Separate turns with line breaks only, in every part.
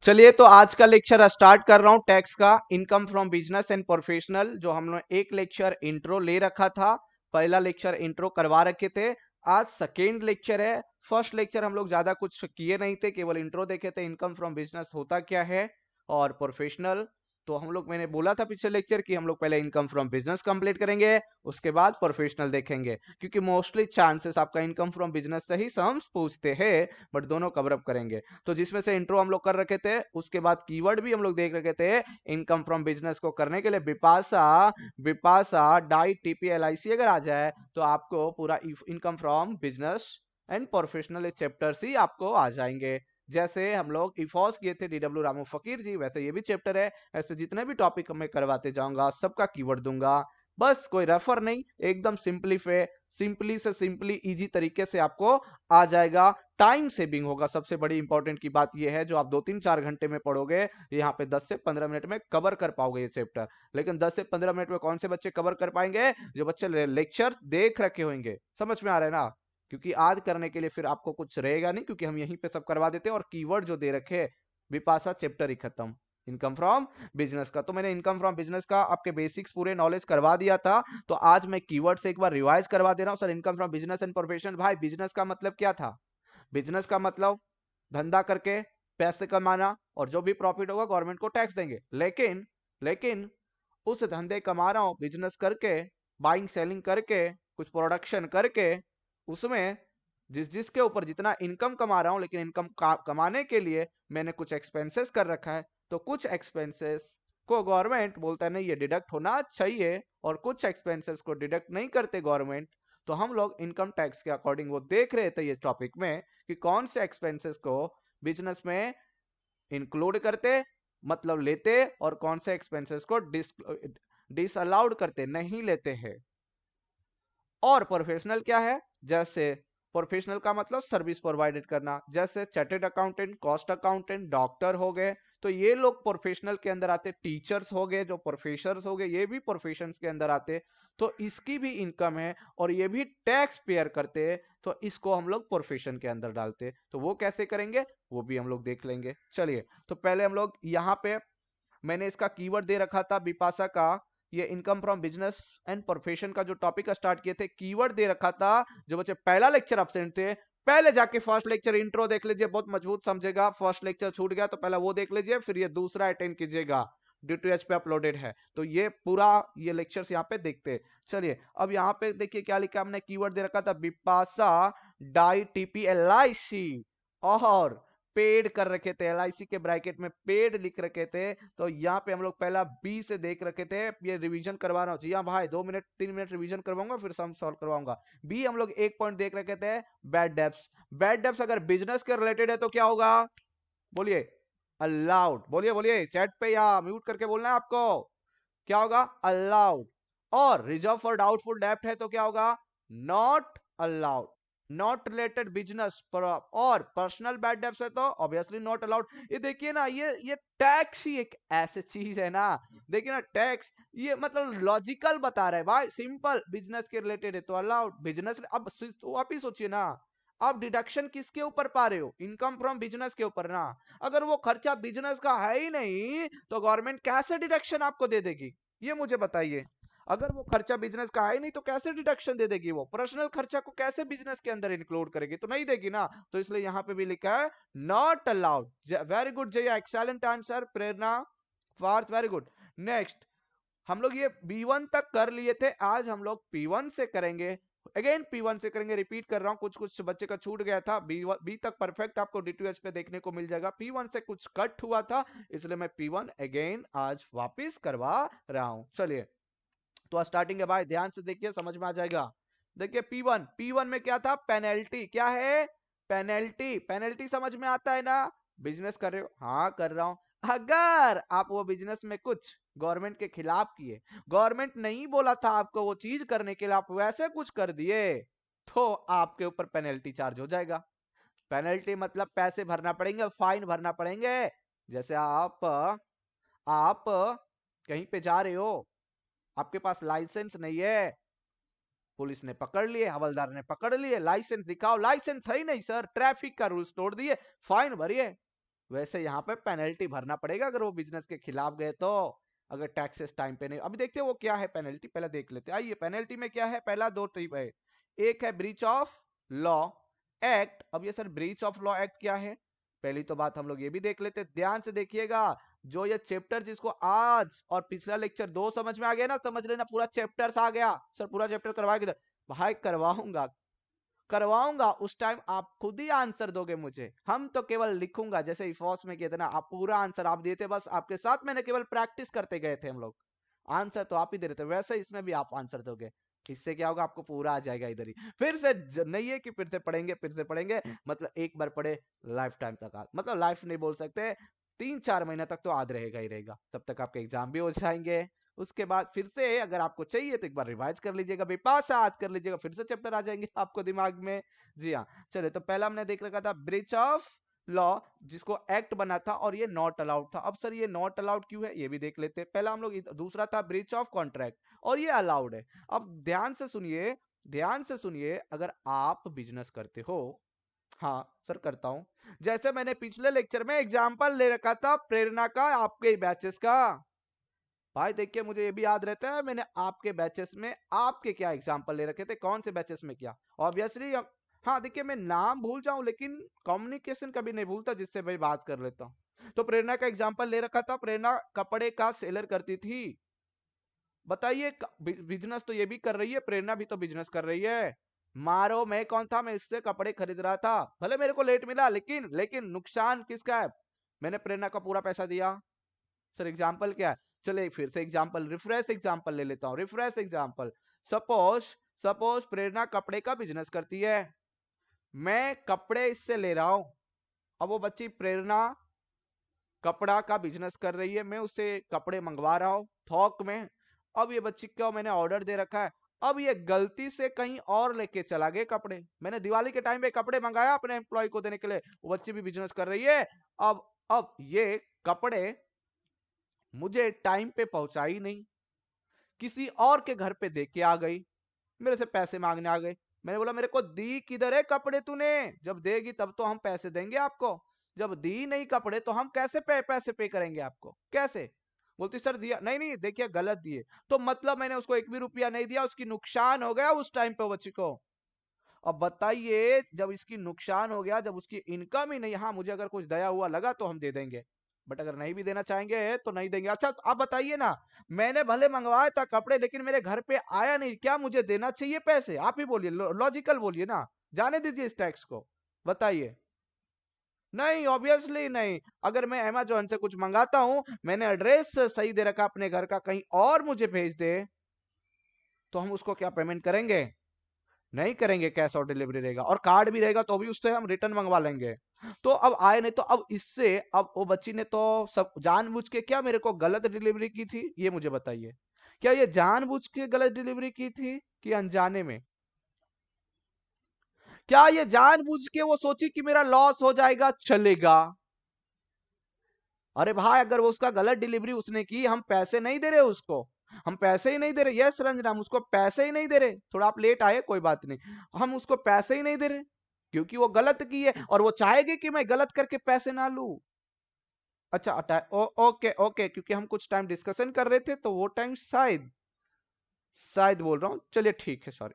चलिए तो आज का लेक्चर स्टार्ट कर रहा हूं टैक्स का income from business and professional. जो हम लोग एक लेक्चर इंट्रो ले रखा था, पहला लेक्चर इंट्रो करवा रखे थे। आज सेकेंड लेक्चर है। फर्स्ट लेक्चर हम लोग ज्यादा कुछ किए नहीं थे, केवल इंट्रो देखे थे इनकम फ्रॉम बिजनेस होता क्या है और प्रोफेशनल। तो हम लोग, मैंने बोला था पिछले लेक्चर कि हम लोग पहले इनकम फ्रॉम बिजनेस कंप्लीट करेंगे, उसके बाद प्रोफेशनल देखेंगे, क्योंकि मोस्टली चांसेस आपका इनकम फ्रॉम बिजनेस से ही सम्स पूछते हैं, बट दोनों कवर अप करेंगे। तो जिसमें से इंट्रो हम लोग कर रखे थे, उसके बाद कीवर्ड भी हम लोग देख रखे थे। इनकम फ्रॉम बिजनेस को करने के लिए विपाशा विपाशा डाई टीपी एल आई सी अगर आ जाए तो आपको पूरा income from business and professional chapters ही आपको आ जाएंगे। जैसे हम लोग इफॉस किए थे डीडब्ल्यू रामू फकीर जी, वैसे ये भी चैप्टर है। ऐसे जितने भी टॉपिक मैं करवाते जाऊंगा सबका कीवर्ड दूंगा। बस कोई रेफर नहीं, एकदम सिंपली से सिंपली इजी तरीके से आपको आ जाएगा। टाइम सेविंग होगा। सबसे बड़ी इंपॉर्टेंट की बात यह है, जो आप 2-3-4 घंटे में पढ़ोगे, यहाँ पे 10 से 15 मिनट में कवर कर पाओगे ये चैप्टर। लेकिन 10 से 15 मिनट में कौन से बच्चे कवर कर पाएंगे? जो बच्चे लेक्चर देख रखे होंगे। समझ में आ रहा है ना? क्योंकि आज करने के लिए फिर आपको कुछ रहेगा नहीं, क्योंकि हम यहीं पे सब करवा देते हैं। और कीवर्ड जो दे रखे, विपाशा चैप्टर ही खत्म इनकम फ्रॉम बिजनेस का। तो मैंने इनकम फ्रॉम बिजनेस का आपके बेसिक्स पूरे नॉलेज करवा दिया था। तो आज मैं कीवर्ड से एक बार रिवाइज करवा दे रहा हूं। Sir, income from business and profession, भाई बिजनेस का मतलब क्या था? बिजनेस का मतलब धंधा करके पैसे कमाना, और जो भी प्रॉफिट होगा गवर्नमेंट को टैक्स देंगे। लेकिन उस धंधे कमा रहा हूं बिजनेस करके, बाइंग सेलिंग करके, कुछ प्रोडक्शन करके, उसमें जिसके ऊपर जितना इनकम कमा रहा हूं, लेकिन इनकम कमाने के लिए मैंने कुछ एक्सपेंसेस कर रखा है। तो कुछ एक्सपेंसेस को गवर्नमेंट बोलता है नहीं ये डिडक्ट होना चाहिए, और कुछ एक्सपेंसेस को डिडक्ट नहीं करते गवर्नमेंट। तो हम लोग इनकम टैक्स के अकॉर्डिंग वो देख रहे थे ये टॉपिक में, कि कौन से एक्सपेंसेस को बिजनेस में इंक्लूड करते, मतलब लेते, और कौन से एक्सपेंसेस को डिसअलाउड करते, नहीं लेते हैं। और प्रोफेशनल क्या है? जैसे प्रोफेशनल का मतलब सर्विस प्रोवाइडेड करना, जैसे chartered accountant, cost accountant, doctor हो गए। तो ये लोग प्रोफेशनल के अंदर आते। टीचर्स हो गए, जो प्रोफेसर्स हो गए, ये भी प्रोफेशंस के अंदर आते। तो इसकी भी इनकम है और ये भी टैक्स पेयर करते हैं। तो इसको हम लोग प्रोफेशन के अंदर डालते। तो वो कैसे करेंगे वो भी हम लोग देख लेंगे। चलिए, तो पहले हम लोग यहाँ पे, मैंने इसका कीवर्ड दे रखा था विपाशा का, ये income from business and profession का जो टॉपिक स्टार्ट किए थे, कीवर्ड दे रखा था। जो बच्चे पहला लेक्चर एब्सेंट थे, पहले जाके फर्स्ट लेक्चर इंट्रो देख लीजिए, बहुत मजबूत समझेगा। फर्स्ट लेक्चर छूट गया तो पहले वो देख लीजिए, फिर ये दूसरा अटेंड कीजिएगा, DTH पे अपलोडेड है। तो ये पूरा ये लेक्चर्स यहाँ पे देखते। चलिए, अब यहाँ पे देखिए क्या लिखा हमने, कीवर्ड दे रखा था विपाशा डाई टीपी LIC, और पेड कर रखे थे, LIC के ब्रैकेट में पेड लिख रखे थे। तो यहाँ पे हम लोग पहला बी से देख रखे थे। ये रिवीजन करवा रहा हूँ जी हाँ भाई, 2-3 मिनट रिवीजन करवाऊंगा, फिर सम सॉल्व करवाऊंगा। बी हम लोग एक पॉइंट देख रखे थे, बैड डेब्ट्स। बैड डेब्ट्स अगर बिजनेस के रिलेटेड है तो क्या होगा? बोलिए। अलाउड। बोलिए बोलिए चैट पे, या म्यूट करके बोलना है आपको। क्या होगा? अलाउड। और रिजर्व फॉर डाउटफुल डेब्ट है तो क्या होगा? Not allowed. Not related business पर, और पर्सनल बैड डेब्ट्स है तो ऑब्वियसली नॉट अलाउड। ये देखिए ना, ये टैक्स ही एक ऐसी चीज है ना। देखिए ना, टैक्स ये मतलब लॉजिकल बता रहा है भाई, सिंपल। बिजनेस के रिलेटेड है तो अलाउड, बिजनेस। अब तो आप ही सोचिए ना, आप डिडक्शन किसके ऊपर पा रहे हो? इनकम फ्रॉम बिजनेस के ऊपर ना। अगर वो खर्चा बिजनेस का है ही नहीं तो गवर्नमेंट कैसे डिडक्शन आपको दे देगी? ये मुझे बताइए। अगर वो खर्चा बिजनेस का है नहीं तो कैसे डिडक्शन दे देगी? वो पर्सनल खर्चा को कैसे बिजनेस के अंदर इंक्लूड करेगी? तो नहीं देगी ना। तो इसलिए यहां पे भी लिखा है not allowed. Very good Jaya, excellent answer. Prerna Parth, very good. Next, हम लोग ये B1 तक कर लिए थे, आज हम लोग P1 से करेंगे। अगेन P1 से करेंगे, रिपीट कर रहा हूं, कुछ कुछ बच्चे का छूट गया था। बी तक परफेक्ट आपको D2H पे देखने को मिल जाएगा। P1 से कुछ कट हुआ था, इसलिए मैं P1 अगेन आज वापस करवा रहा हूं। चलिए, तो स्टार्टिंग है भाई, ध्यान से देखिए, समझ में आ जाएगा। देखिए P1 में क्या था? पेनल्टी। क्या है? पेनल्टी। पेनल्टी समझ में आता है ना? बिजनेस कर रहे हो? हाँ कर रहा हूं। अगर आप वो बिजनेस में कुछ गवर्नमेंट के खिलाफ किए, गवर्नमेंट नहीं बोला था आपको वो चीज करने के लिए, आप वैसे कुछ कर दिए, तो आपके ऊपर पेनल्टी चार्ज हो जाएगा। पेनल्टी मतलब पैसे भरना पड़ेंगे, फाइन भरना पड़ेंगे। जैसे आप कहीं पे जा रहे हो, आपके पास लाइसेंस नहीं है, पुलिस ने पकड़ लिए, हवलदार ने पकड़ लिए, लाइसेंस दिखाओ, लाइसेंस है ही नहीं सर, ट्रैफिक का रूल्स तोड़ दिए, फाइन भरिए। वैसे यहाँ पे पेनल्टी भरना पड़ेगा अगर वो बिजनेस के खिलाफ गए तो, अगर टैक्सेस टाइम पे नहीं। अभी देखते हैं वो क्या है पेनल्टी, पहले देख लेते हैं। आइए पेनल्टी में क्या है, पहला दो टाइप है, एक है ब्रीच ऑफ लॉ एक्ट। अब ये sir breach of law act क्या है, पहली तो बात हम लोग ये भी देख लेते हैं, ध्यान से देखिएगा। जो ये चैप्टर जिसको आज और पिछला लेक्चर दो समझ में आ गया ना, समझ लेना पूरा चैप्टर आ गया। सर पूरा चैप्टर करवाए किधर, भाई करवाऊंगा करवाऊंगा, उस टाइम आप खुद ही आंसर दोगे मुझे, हम तो केवल लिखूंगा। जैसे इफॉस में किया था ना, आप पूरा आंसर आप दिए थे, बस आपके साथ मैंने केवल प्रैक्टिस करते गए थे हम लोग, आंसर तो आप ही दे रहे थे। वैसे इसमें भी आप आंसर दोगे, इससे क्या होगा, आपको पूरा आ जाएगा इधर ही। फिर से नहीं है कि फिर से पढ़ेंगे फिर से पढ़ेंगे, मतलब एक बार पढ़े लाइफ टाइम तक, मतलब लाइफ नहीं बोल सकते, 3-4 महीना तक तो याद रहेगा ही रहेगा, तब तक आपके एग्जाम भी हो जाएंगे। उसके बाद फिर से अगर आपको चाहिए तो एक बार रिवाइज कर लीजिएगा, बेपास याद कर लीजिएगा, फिर से चैप्टर आ जाएंगे आपको दिमाग में। जी हाँ, चलिए तो पहला हमने देख रखा था ब्रीच ऑफ लॉ, जिसको एक्ट बना था, और ये नॉट अलाउड था। अब सर ये नॉट अलाउड क्यों है ये भी देख लेते हैं। पहला हम लोग दूसरा था ब्रीच ऑफ कॉन्ट्रैक्ट, और ये अलाउड है। अब ध्यान से सुनिए, ध्यान से सुनिए, अगर आप बिजनेस करते हो, हाँ सर करता हूं, जैसे मैंने पिछले लेक्चर में एग्जांपल ले रखा था प्रेरणा का, आपके बैचेस का, भाई देखिए मुझे ये भी याद रहता है, मैंने आपके बैचेस में आपके क्या एग्जांपल ले रखे थे, कौन से बैचेस में क्या, ऑब्वियसली। हाँ देखिए मैं नाम भूल जाऊं लेकिन कम्युनिकेशन कभी नहीं भूलता, जिससे भाई बात कर लेता हूं। तो प्रेरणा का एग्जांपल ले रखा था, प्रेरणा कपड़े का सेलर करती थी। बताइए बिजनेस तो ये भी कर रही है, प्रेरणा भी तो बिजनेस कर रही है। मारो मैं कौन था, मैं इससे कपड़े खरीद रहा था, भले मेरे को लेट मिला, लेकिन लेकिन नुकसान किसका है, मैंने प्रेरणा का पूरा पैसा दिया। सर एग्जाम्पल क्या है, चलिए फिर से एग्जाम्पल, रिफ्रेश एग्जाम्पल ले लेता हूं, रिफ्रेश एग्जाम्पल। सपोज सपोज प्रेरणा कपड़े का बिजनेस करती है, मैं कपड़े इससे ले रहा हूं। अब वो बच्ची प्रेरणा कपड़ा का बिजनेस कर रही है, मैं उससे कपड़े मंगवा रहा हूं थोक में। अब ये बच्ची को मैंने ऑर्डर दे रखा है, अब ये गलती से कहीं और लेके चला गया कपड़े, मैंने दिवाली के टाइम पे कपड़े मंगाया अपने एम्प्लॉय को देने के लिए, वो बच्ची भी बिजनेस कर रही है। अब ये कपड़े मुझे टाइम पे पहुंचाई नहीं, किसी और के घर पे दे के आ गई, मेरे से पैसे मांगने आ गए। मैंने बोला मेरे को दी किधर है कपड़े तूने, जब देगी तब तो हम पैसे देंगे आपको, जब दी नहीं कपड़े तो हम कैसे पैसे पे करेंगे आपको, कैसे। बोलती सर दिया नहीं, नहीं देखिए गलत दिए, तो मतलब मैंने उसको एक भी रुपया नहीं दिया, उसकी नुकसान हो गया उस टाइम पे बच्ची को। अब बताइए जब इसकी नुकसान हो गया, जब उसकी इनकम ही नहीं, हाँ मुझे अगर कुछ दया हुआ लगा तो हम दे देंगे, बट अगर नहीं भी देना चाहेंगे तो नहीं देंगे। अच्छा तो आप बताइए ना, मैंने भले मंगवाया था कपड़े लेकिन मेरे घर पे आया नहीं, क्या मुझे देना चाहिए पैसे, आप ही बोलिए, लॉजिकल बोलिए ना, जाने दीजिए इस टैक्स को, बताइए। नहीं ऑब्वियसली नहीं, अगर मैं अमेजोन से कुछ मंगाता हूं, मैंने एड्रेस सही दे रखा अपने घर का, कहीं और मुझे भेज दे तो हम उसको क्या पेमेंट करेंगे, नहीं करेंगे, कैश ऑन डिलीवरी रहेगा, और कार्ड भी रहेगा तो भी उससे हम रिटर्न मंगवा लेंगे। तो अब आए नहीं, तो अब इससे अब वो बच्ची ने तो सब जानबूझ के क्या मेरे को गलत डिलीवरी की थी, ये मुझे बताइए, क्या ये जानबूझ के गलत डिलीवरी की थी कि अनजाने में, क्या ये जानबूझ के वो सोची कि मेरा लॉस हो जाएगा चलेगा। अरे भाई अगर वो उसका गलत डिलीवरी उसने की, हम पैसे नहीं दे रहे उसको, हम पैसे ही नहीं दे रहे, यस रंजना हम उसको पैसे ही नहीं दे रहे, थोड़ा आप लेट आए कोई बात नहीं, हम उसको पैसे ही नहीं दे रहे क्योंकि वो गलत की है, और वो चाहेगी कि मैं गलत करके पैसे ना लूं। अच्छा ओके ओके, क्योंकि हम कुछ टाइम डिस्कशन कर रहे थे तो वो टाइम शायद शायद बोल रहा हूँ, चलिए ठीक है सॉरी।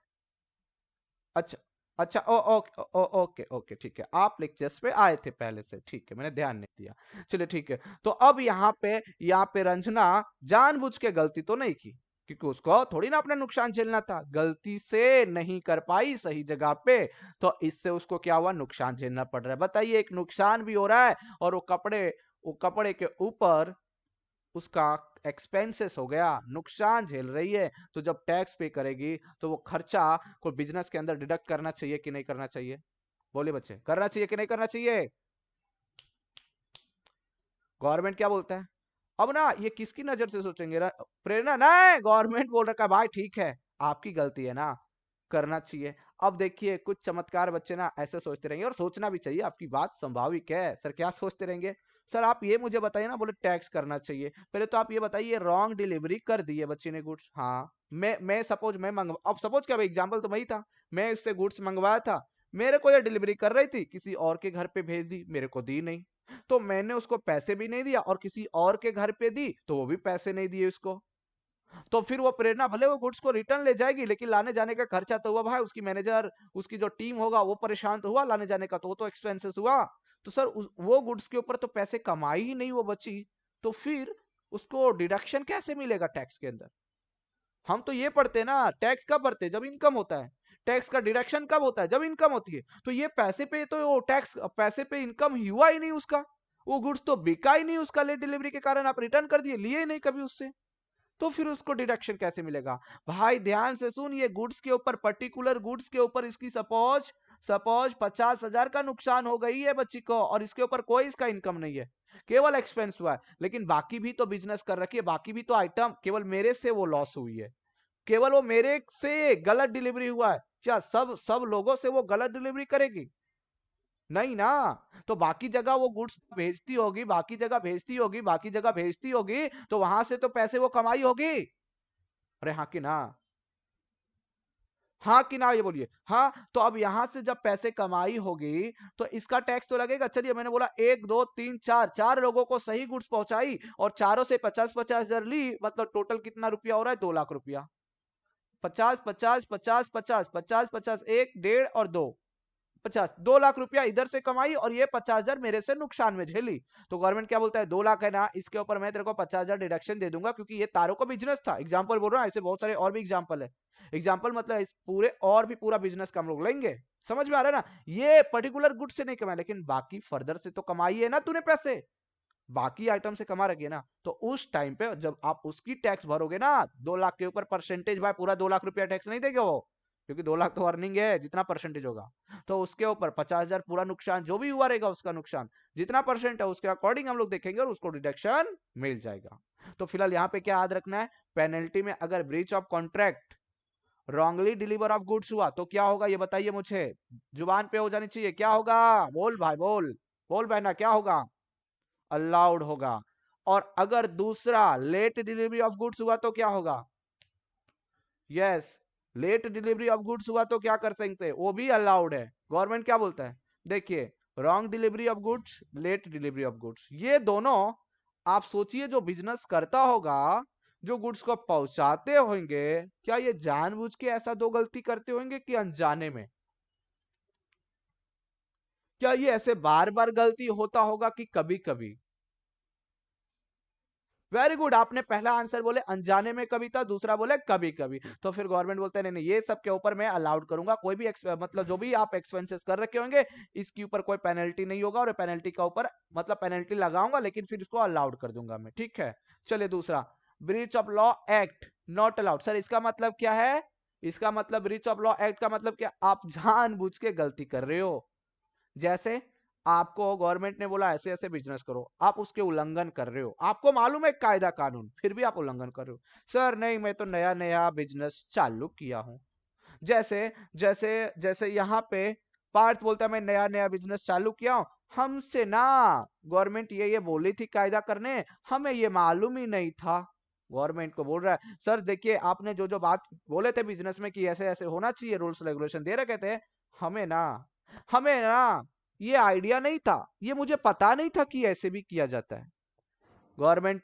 अच्छा अच्छा ओके ओके ठीक है, आप लेक्चर्स पे आए थे पहले से, ठीक है मैंने ध्यान नहीं दिया, चलिए ठीक है। तो अब यहाँ पे रंजना जानबूझ के गलती तो नहीं की, क्योंकि उसको थोड़ी ना अपना नुकसान झेलना था, गलती से नहीं कर पाई सही जगह पे, तो इससे उसको क्या हुआ, नुकसान झेलना पड़ रहा है। बताइए एक नुकसान भी हो रहा है, और वो कपड़े के ऊपर उसका एक्सपेंसेस हो गया, नुकसान झेल रही है। तो जब टैक्स पे करेगी तो वो खर्चा को बिजनेस के अंदर डिडक्ट करना चाहिए कि नहीं करना चाहिए, बोलिए बच्चे, करना चाहिए कि नहीं करना चाहिए। गवर्नमेंट क्या बोलता है, अब ना ये किसकी नजर से सोचेंगे, प्रेरणा नहीं, गवर्नमेंट बोल रखा है भाई ठीक है आपकी गलती है ना, करना चाहिए। अब देखिए कुछ चमत्कार बच्चे ना ऐसे सोचते रहेंगे, और सोचना भी चाहिए, आपकी बात संभाविक है। सर क्या सोचते रहेंगे, सर आप ये मुझे बताइए ना, बोले टैक्स करना चाहिए, पहले तो आप ये बताइए रॉन्ग डिलीवरी कर दी है बच्चे ने गुड्स, हाँ मैं सपोज मैं मंगवा, अब सपोज क्या एग्जाम्पल तो वही था, मैं इससे गुड्स मंगवाया था, मेरे को ये डिलीवरी कर रही थी, किसी और के घर पे भेज दी, मेरे को दी नहीं, तो मैंने उसको पैसे भी नहीं दिया और किसी और के घर पे दी तो वो भी पैसे नहीं दिए उसको। तो फिर वो प्रेरणा भले वो गुड्स को रिटर्न ले जाएगी, लेकिन लाने जाने का खर्चा तो हुआ भाई, उसकी मैनेजर, उसकी जो टीम होगा वो परेशान तो हुआ लाने जाने का, तो वो तो एक्सपेंसेस हुआ। तो सर वो गुड्स के ऊपर तो पैसे कमाई ही नहीं वो बची, तो फिर उसको डिडक्शन कैसे मिलेगा टैक्स के अंदर? हम तो ये पढ़ते हैं ना, टैक्स कब भरते हैं? जब इनकम होता है। टैक्स का डिडक्शन कब होता है? जब इनकम होती है। तो ये पैसे पे तो टैक्स, पैसे पे इनकम हुआ ही नहीं उसका, वो गुड्स तो बिका ही नहीं उसका, लेट डिलीवरी के कारण आप रिटर्न कर दिए, लिए ही नहीं कभी उससे, तो फिर उसको डिडक्शन कैसे मिलेगा? भाई ध्यान से सुन, ये गुड्स के ऊपर, पर्टिकुलर गुड्स के ऊपर इसकी सपोज सपोज 50,000 का नुकसान हो गई है बच्ची को, और इसके ऊपर कोई इसका इनकम नहीं है, केवल एक्सपेंस हुआ है, लेकिन बाकी भी तो बिजनेस कर रखी है, बाकी भी तो आइटम, केवल मेरे से वो लॉस हुई है, केवल वो मेरे से गलत डिलीवरी हुआ है, क्या सब सब लोगों से वो गलत डिलीवरी करेगी? नहीं ना। तो बाकी जगह वो गुड्स भेजती होगी, बाकी जगह भेजती होगी, बाकी जगह भेजती होगी, तो वहां से तो पैसे वो कमाई होगी। अरे हाँ कि ना? हाँ कि ना, ये बोलिए हाँ। तो अब यहां से जब पैसे कमाई होगी तो इसका टैक्स तो लगेगा। चलिए मैंने बोला एक दो तीन चार, चार लोगों को सही गुड्स पहुंचाई और चारों से 50-50 हजार ली, मतलब टोटल कितना रुपया हो रहा है? 2 लाख रुपया। 50 50 50 50 50 50, एक डेढ़ और दो, 50, 2 लाख रुपया इधर से कमाई और ये 50,000 मेरे से नुकसान में झेली। तो गवर्नमेंट क्या बोलता है? 2 लाख है ना, इसके ऊपर मैं तेरे को 50,000 डिडक्शन दे दूंगा, क्योंकि ये तारों का बिजनेस था। एग्जाम्पल बोल रहा हूँ, ऐसे बहुत सारे और भी एग्जाम्पल है। एग्जाम्पल मतलब इस पूरे और भी पूरा बिजनेस का हम लोग लेंगे। समझ में आ रहा है ना? ये पर्टिकुलर गुड से नहीं कमाया, लेकिन बाकी फर्दर से तो कमाई है ना तूने पैसे, बाकी आइटम से कमा रखी है ना। तो उस टाइम पे जब आप उसकी टैक्स भरोगे ना, 2 लाख के ऊपर परसेंटेज, भाई पूरा 2 लाख रुपया टैक्स नहीं देगा वो, क्योंकि 2 लाख तो अर्निंग है, जितना परसेंटेज होगा। तो उसके ऊपर 50,000 पूरा नुकसान जो भी हुआ रहेगा, उसका नुकसान जितना परसेंट है उसके अकॉर्डिंग हम लोग देखेंगे और उसको डिडक्शन मिल जाएगा। तो फिलहाल यहाँ पे क्या याद रखना है? पेनल्टी में अगर breach of contract, wrongly deliver of goods हुआ तो क्या होगा? ये बताइए मुझे, जुबान पे हो जानी चाहिए, क्या होगा? बोल भाई बोल, बोल बहना, क्या होगा? अलाउड होगा। और अगर दूसरा लेट डिलीवरी ऑफ गुड्स हुआ तो क्या होगा? Yes, late delivery of goods हुआ तो क्या कर सकते हैं? वो भी अलाउड है। गवर्नमेंट क्या बोलता है? देखिए, wrong delivery of goods, late delivery of goods, ये दोनों आप सोचिए, जो बिजनेस करता होगा, जो गुड्स को पहुंचाते होंगे, क्या ये जानबूझ के ऐसा दो गलती करते होंगे कि अनजाने में? क्या ये ऐसे बार बार गलती होता होगा कि कभी कभी? वेरी गुड, आपने पहला आंसर बोले अनजाने में कभी था, दूसरा बोले कभी कभी। तो फिर गवर्नमेंट बोलते हैं नहीं नहीं, ये सब के ऊपर मैं अलाउड करूंगा, कोई भी मतलब जो भी आप एक्सपेंसेस कर रखे होंगे, इसके ऊपर कोई पेनल्टी नहीं होगा, और पेनल्टी का ऊपर मतलब पेनल्टी लगाऊंगा, लेकिन फिर इसको अलाउड कर दूंगा मैं। ठीक है, चलिए दूसरा, breach of law act not allowed. Sir इसका मतलब क्या है? इसका मतलब ब्रीच ऑफ लॉ एक्ट का मतलब क्या? आप जानबूझ के गलती कर रहे हो। जैसे आपको गवर्नमेंट ने बोला ऐसे ऐसे बिजनेस करो, आप उसके उल्लंघन कर रहे हो, आपको मालूम है कायदा कानून, फिर भी आप उल्लंघन कर रहे हो। सर नहीं, मैं तो नया नया बिजनेस चालू किया हूं। जैसे जैसे जैसे यहाँ पे पार्थ बोलता है मैं नया नया बिजनेस चालू किया हूं, हमसे ना गवर्नमेंट ये बोली थी कायदा करने, हमें ये मालूम ही नहीं था। गवर्नमेंट को बोल रहा है सर देखिए, आपने जो जो बात बोले थे बिजनेस में कि ऐसे ऐसे होना चाहिए, रूल्स रेगुलेशन दे रखे थे, हमें ना हमें ना ये आइडिया नहीं था, ये मुझे पता नहीं था कि ऐसे भी किया जाता है। गवर्नमेंट,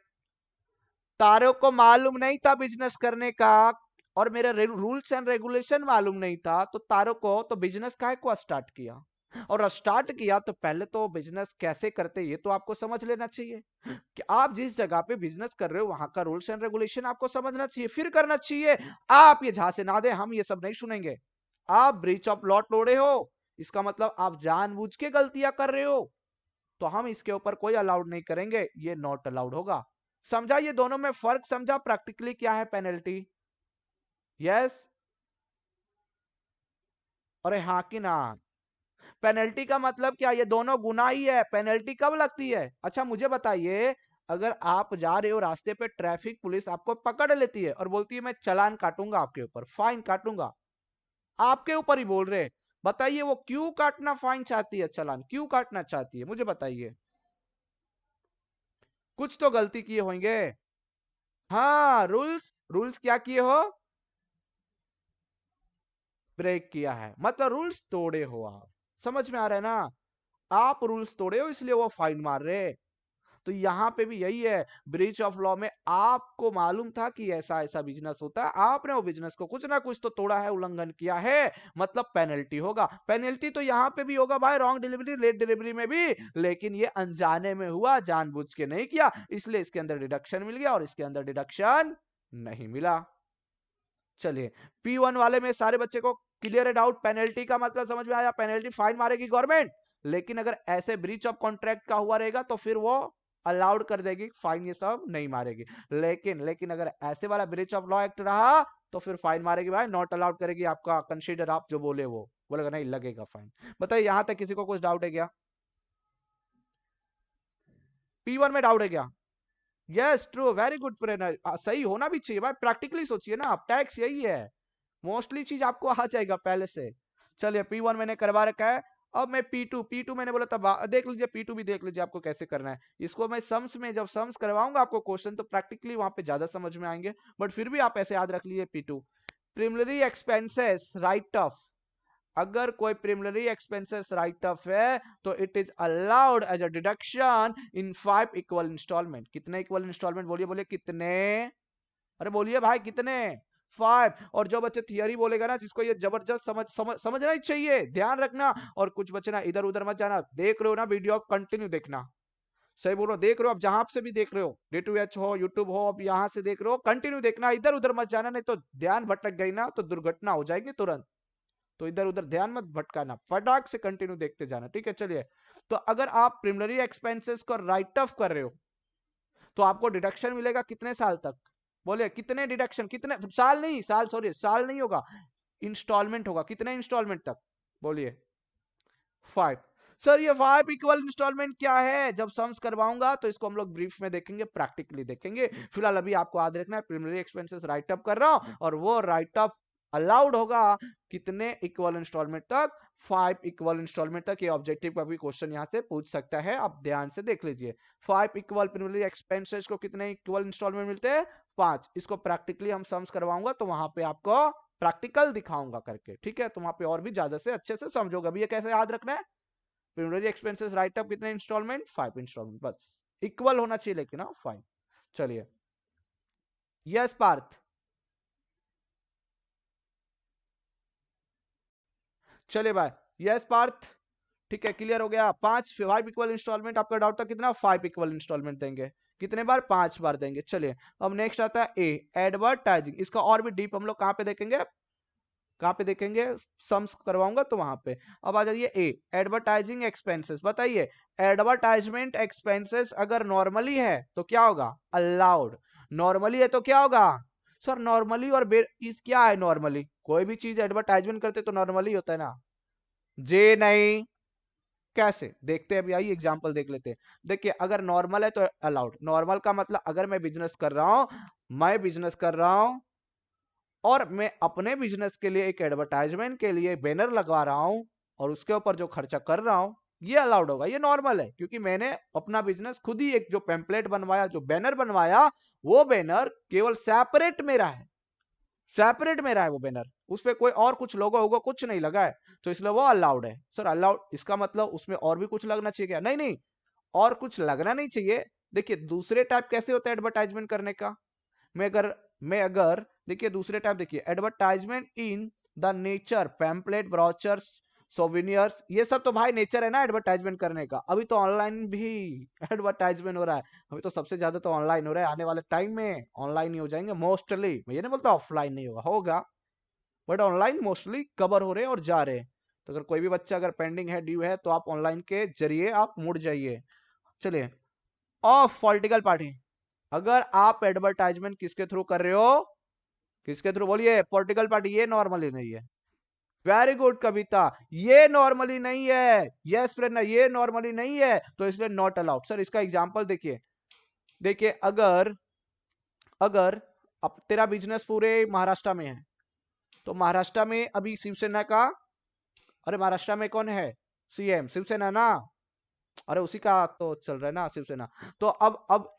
तारों को मालूम नहीं था बिजनेस करने का, और मेरे रूल्स एंड रेगुलेशन मालूम नहीं था, तो तारों को तो बिजनेस काहे को स्टार्ट किया, और स्टार्ट किया तो पहले तो बिजनेस कैसे करते ये तो आपको समझ लेना चाहिए, कि आप जिस जगह पे बिजनेस कर रहे हो वहां का रूल्स एंड रेगुलेशन आपको समझना चाहिए, फिर करना चाहिए। आप ये झांसे ना दे, हम ये सब नहीं सुनेंगे। आप ब्रीच ऑफ लॉ तोड़े हो, इसका मतलब आप जानबूझ के गलतियां कर रहे हो, तो हम इसके ऊपर कोई अलाउड नहीं करेंगे, ये नॉट अलाउड होगा। समझा? ये दोनों में फर्क समझा? प्रैक्टिकली क्या है पेनल्टी? यस, अरे हाँ कि ना? पेनल्टी का मतलब क्या? ये दोनों गुना ही है। पेनल्टी कब लगती है? अच्छा मुझे बताइए, अगर आप जा रहे हो रास्ते पे, ट्रैफिक पुलिस आपको पकड़ लेती है और बोलती है मैं चालान काटूंगा आपके ऊपर, फाइन काटूंगा, आपके ऊपर ही बोल रहे हैं, बताइए वो क्यों काटना फाइन चाहती है, चालान क्यों काटना चाहती है? मुझे बताइए, कुछ तो गलती किए होंगे। हाँ, रूल्स रूल्स क्या किए हो? ब्रेक किया है, मतलब रूल्स तोड़े हो आप। समझ में आ रहा है ना? आप रूल्स तोड़े हो इसलिए वो फाइन मार रहे हैं। तो यहां पे भी यही है, ब्रीच ऑफ लॉ में आपको मालूम था कि ऐसा ऐसा बिजनेस होता है, आपने वो बिजनेस को कुछ ना कुछ तो तोड़ा है, उल्लंघन किया है, मतलब पेनल्टी होगा। पेनल्टी तो यहां पे भी होगा भाई, रॉन्ग डिलीवरी लेट डिलीवरी में भी, लेकिन ये अनजाने में हुआ, जानबूझ के नहीं किया, इसलिए इसके अंदर डिडक्शन मिल गया और इसके अंदर डिडक्शन नहीं मिला। चलिए P1 वाले में सारे बच्चे को क्लियर है डाउट? पेनल्टी का मतलब समझ में आया, पेनल्टी फाइन मारेगी गवर्नमेंट, लेकिन अगर ऐसे ब्रीच ऑफ कॉन्ट्रैक्ट का हुआ रहेगा तो फिर वो अलाउड कर देगी, फाइन ये सब नहीं मारेगी। लेकिन लेकिन अगर ऐसे वाला ब्रीच ऑफ लॉ एक्ट रहा तो फिर फाइन मारेगी भाई, नॉट अलाउड करेगी, आपका कंसीडर आप जो बोले वो बोलेगा नहीं लगेगा फाइन। बताइए यहां तक किसी को कुछ डाउट है क्या? P1 में डाउट है क्या? यस ट्रू, वेरी गुड प्रेरणा, सही होना भी चाहिए भाई, प्रैक्टिकली सोचिए ना आप, टैक्स यही है, मोस्टली चीज आपको आ जाएगा पहले से। चलिए P1 मैंने करवा रखा है। अब मैं P2 मैंने बोला था देख लीजिए, P2 भी देख लीजिए आपको कैसे करना है इसको। मैं सम्स में जब सम्स करवाऊंगा आपको क्वेश्चन तो प्रैक्टिकली वहां पे ज्यादा समझ में आएंगे, बट फिर भी आप ऐसे याद रख लीजिए P2। Preliminary expenses right of, अगर कोई प्रिलिमिनरी एक्सपेंसेस राइट ऑफ है तो it is allowed as a deduction in 5 equal instalment. कितने इक्वल इंस्टॉलमेंट? बोलिए बोलिए कितने, अरे बोलिए भाई कितने? 5। और जो बच्चे थियरी बोलेगा ना, जिसको ये जबरदस्त समझना ही चाहिए, ध्यान रखना, और कुछ बच्चे ना इधर उधर मत जाना, देख रहे हो ना वीडियो कंटिन्यू देखना, सही बोल रहा हूं, देख रहे हो आप जहां से भी देख रहे हो, D2H हो यूट्यूब हो, अब यहां से देख रहे हो कंटिन्यू देखना, इधर उधर मत जाना, नहीं तो ध्यान भटक गई ना तो दुर्घटना हो जाएगी तुरंत। तो इधर उधर ध्यान मत भटकाना, फटाक से कंटिन्यू देखते जाना, ठीक है। चलिए, तो अगर आप प्रिलिमिनरी एक्सपेंसेस को राइट ऑफ कर रहे हो तो आपको डिडक्शन मिलेगा कितने साल तक? बोले कितने डिडक्शन, कितने साल? नहीं साल, सॉरी साल नहीं होगा, इंस्टॉलमेंट होगा। कितने इंस्टॉलमेंट तक? बोलिए 5। सर ये 5 इक्वल इंस्टॉलमेंट क्या है? जब सम्स करवाऊंगा तो इसको हम लोग ब्रीफ में देखेंगे, प्रैक्टिकली देखेंगे। फिलहाल अभी आपको याद रखना है प्रिलिमिनरी एक्सपेंसेस राइट अप कर रहा हूं, और वो राइट अप अलाउड होगा कितने इक्वल इंस्टॉलमेंट तक? 5 इक्वल इंस्टॉलमेंट तक। ये ऑब्जेक्टिव का भी क्वेश्चन यहां से पूछ सकता है, आप ध्यान से देख लीजिए। 5 इक्वल प्रिलिमिनरी एक्सपेंसेस को कितने इक्वल इंस्टॉलमेंट मिलते हैं? 5। इसको प्रैक्टिकली हम सम्स करवाऊंगा तो वहां पे आपको प्रैक्टिकल दिखाऊंगा करके, ठीक है, तो वहां पे और भी ज्यादा से अच्छे से समझोगे। अभी ये कैसे याद रखना है? प्रिलिमिनरी एक्सपेंसेस राइट अप कितने इंस्टॉलमेंट? 5 इंस्टॉलमेंट, बस इक्वल होना चाहिए लेकिन, हाँ 5। चलिए यस पार्थ, चलिए भाई, यस पार्थ, ठीक है क्लियर हो गया। 5 इक्वल इंस्टॉलमेंट, आपका डाउट था कितना? 5 इक्वल इंस्टॉलमेंट देंगे, कितने बार? 5 बार देंगे। चलिए अब नेक्स्ट आता है ए, एडवर्टाइजिंग। इसका और भी डीप हम लोग कहां पे देखेंगे, कहां पे देखेंगे? सम्स करवाऊंगा तो वहां पे। अब आ जाइए ए, एडवर्टाइजिंग एक्सपेंसेस। बताइए एडवर्टाइजमेंट एक्सपेंसेस अगर नॉर्मली है तो क्या होगा? अलाउड। नॉर्मली है तो क्या होगा? सर नॉर्मली और इस क्या है? नॉर्मली कोई भी चीज एडवर्टाइजमेंट करते तो नॉर्मली होता है ना? जे नहीं, कैसे देखते हैं अभी, आइए एग्जांपल देख लेते हैं। देखिए अगर नॉर्मल है तो अलाउड। नॉर्मल का मतलब अगर मैं बिजनेस कर रहा हूं, मैं बिजनेस कर रहा हूं और मैं अपने बिजनेस के लिए एक एडवर्टाइजमेंट के लिए बैनर लगवा रहा हूं और उसके ऊपर जो खर्चा कर रहा हूं, ये अलाउड होगा, ये नॉर्मल है, क्योंकि मैंने अपना बिजनेस खुद ही एक जो पेम्पलेट बनवाया, जो बैनर बनवाया, वो बैनर केवल सेपरेट मेरा है, सेपरेट मेरा है वो बैनर, उस पर कोई और कुछ लोगो होगा कुछ नहीं लगा है, तो इसलिए वो अलाउड है। सर अलाउड इसका मतलब उसमें और भी कुछ लगना चाहिए क्या? नहीं नहीं, और कुछ लगना नहीं चाहिए। देखिए दूसरे टाइप कैसे होता है एडवर्टाइजमेंट करने का, मैं अगर देखिए दूसरे टाइप, देखिए advertisement in the nature, pamphlet, brochures, souvenirs, ये सब तो भाई नेचर है ना एडवर्टाइजमेंट करने का। अभी तो ऑनलाइन भी एडवर्टाइजमेंट हो रहा है, अभी तो सबसे ज्यादा तो ऑनलाइन हो रहा है, आने वाले टाइम में ऑनलाइन ही हो जाएंगे मोस्टली। मैं ये नहीं बोलता ऑफलाइन नहीं होगा, होगा, बट ऑनलाइन मोस्टली कवर हो रहे हैं और जा रहे हैं। तो अगर कोई भी बच्चा अगर पेंडिंग है, ड्यू है, तो आप ऑनलाइन के जरिए आप मुड़ जाइए। चलिए ऑफ पॉलिटिकल पार्टी, अगर आप एडवर्टाइजमेंट किसके थ्रू कर रहे हो? किसके थ्रू? बोलिए पॉलिटिकल पार्टी, ये नॉर्मली नहीं है। वेरी गुड कविता, ये नॉर्मली नहीं है। यस प्रेरणा, ये नॉर्मली नहीं है, तो इसलिए नॉट अलाउड। सर इसका एग्जांपल देखिए, देखिए अगर अगर अब तेरा बिजनेस पूरे महाराष्ट्र में है, तो महाराष्ट्र में अभी शिवसेना का, अरे महाराष्ट्र में कौन है सीएम? शिवसेना ना, अरे उसी का तो चल रहा है ना शिवसेना। तो अब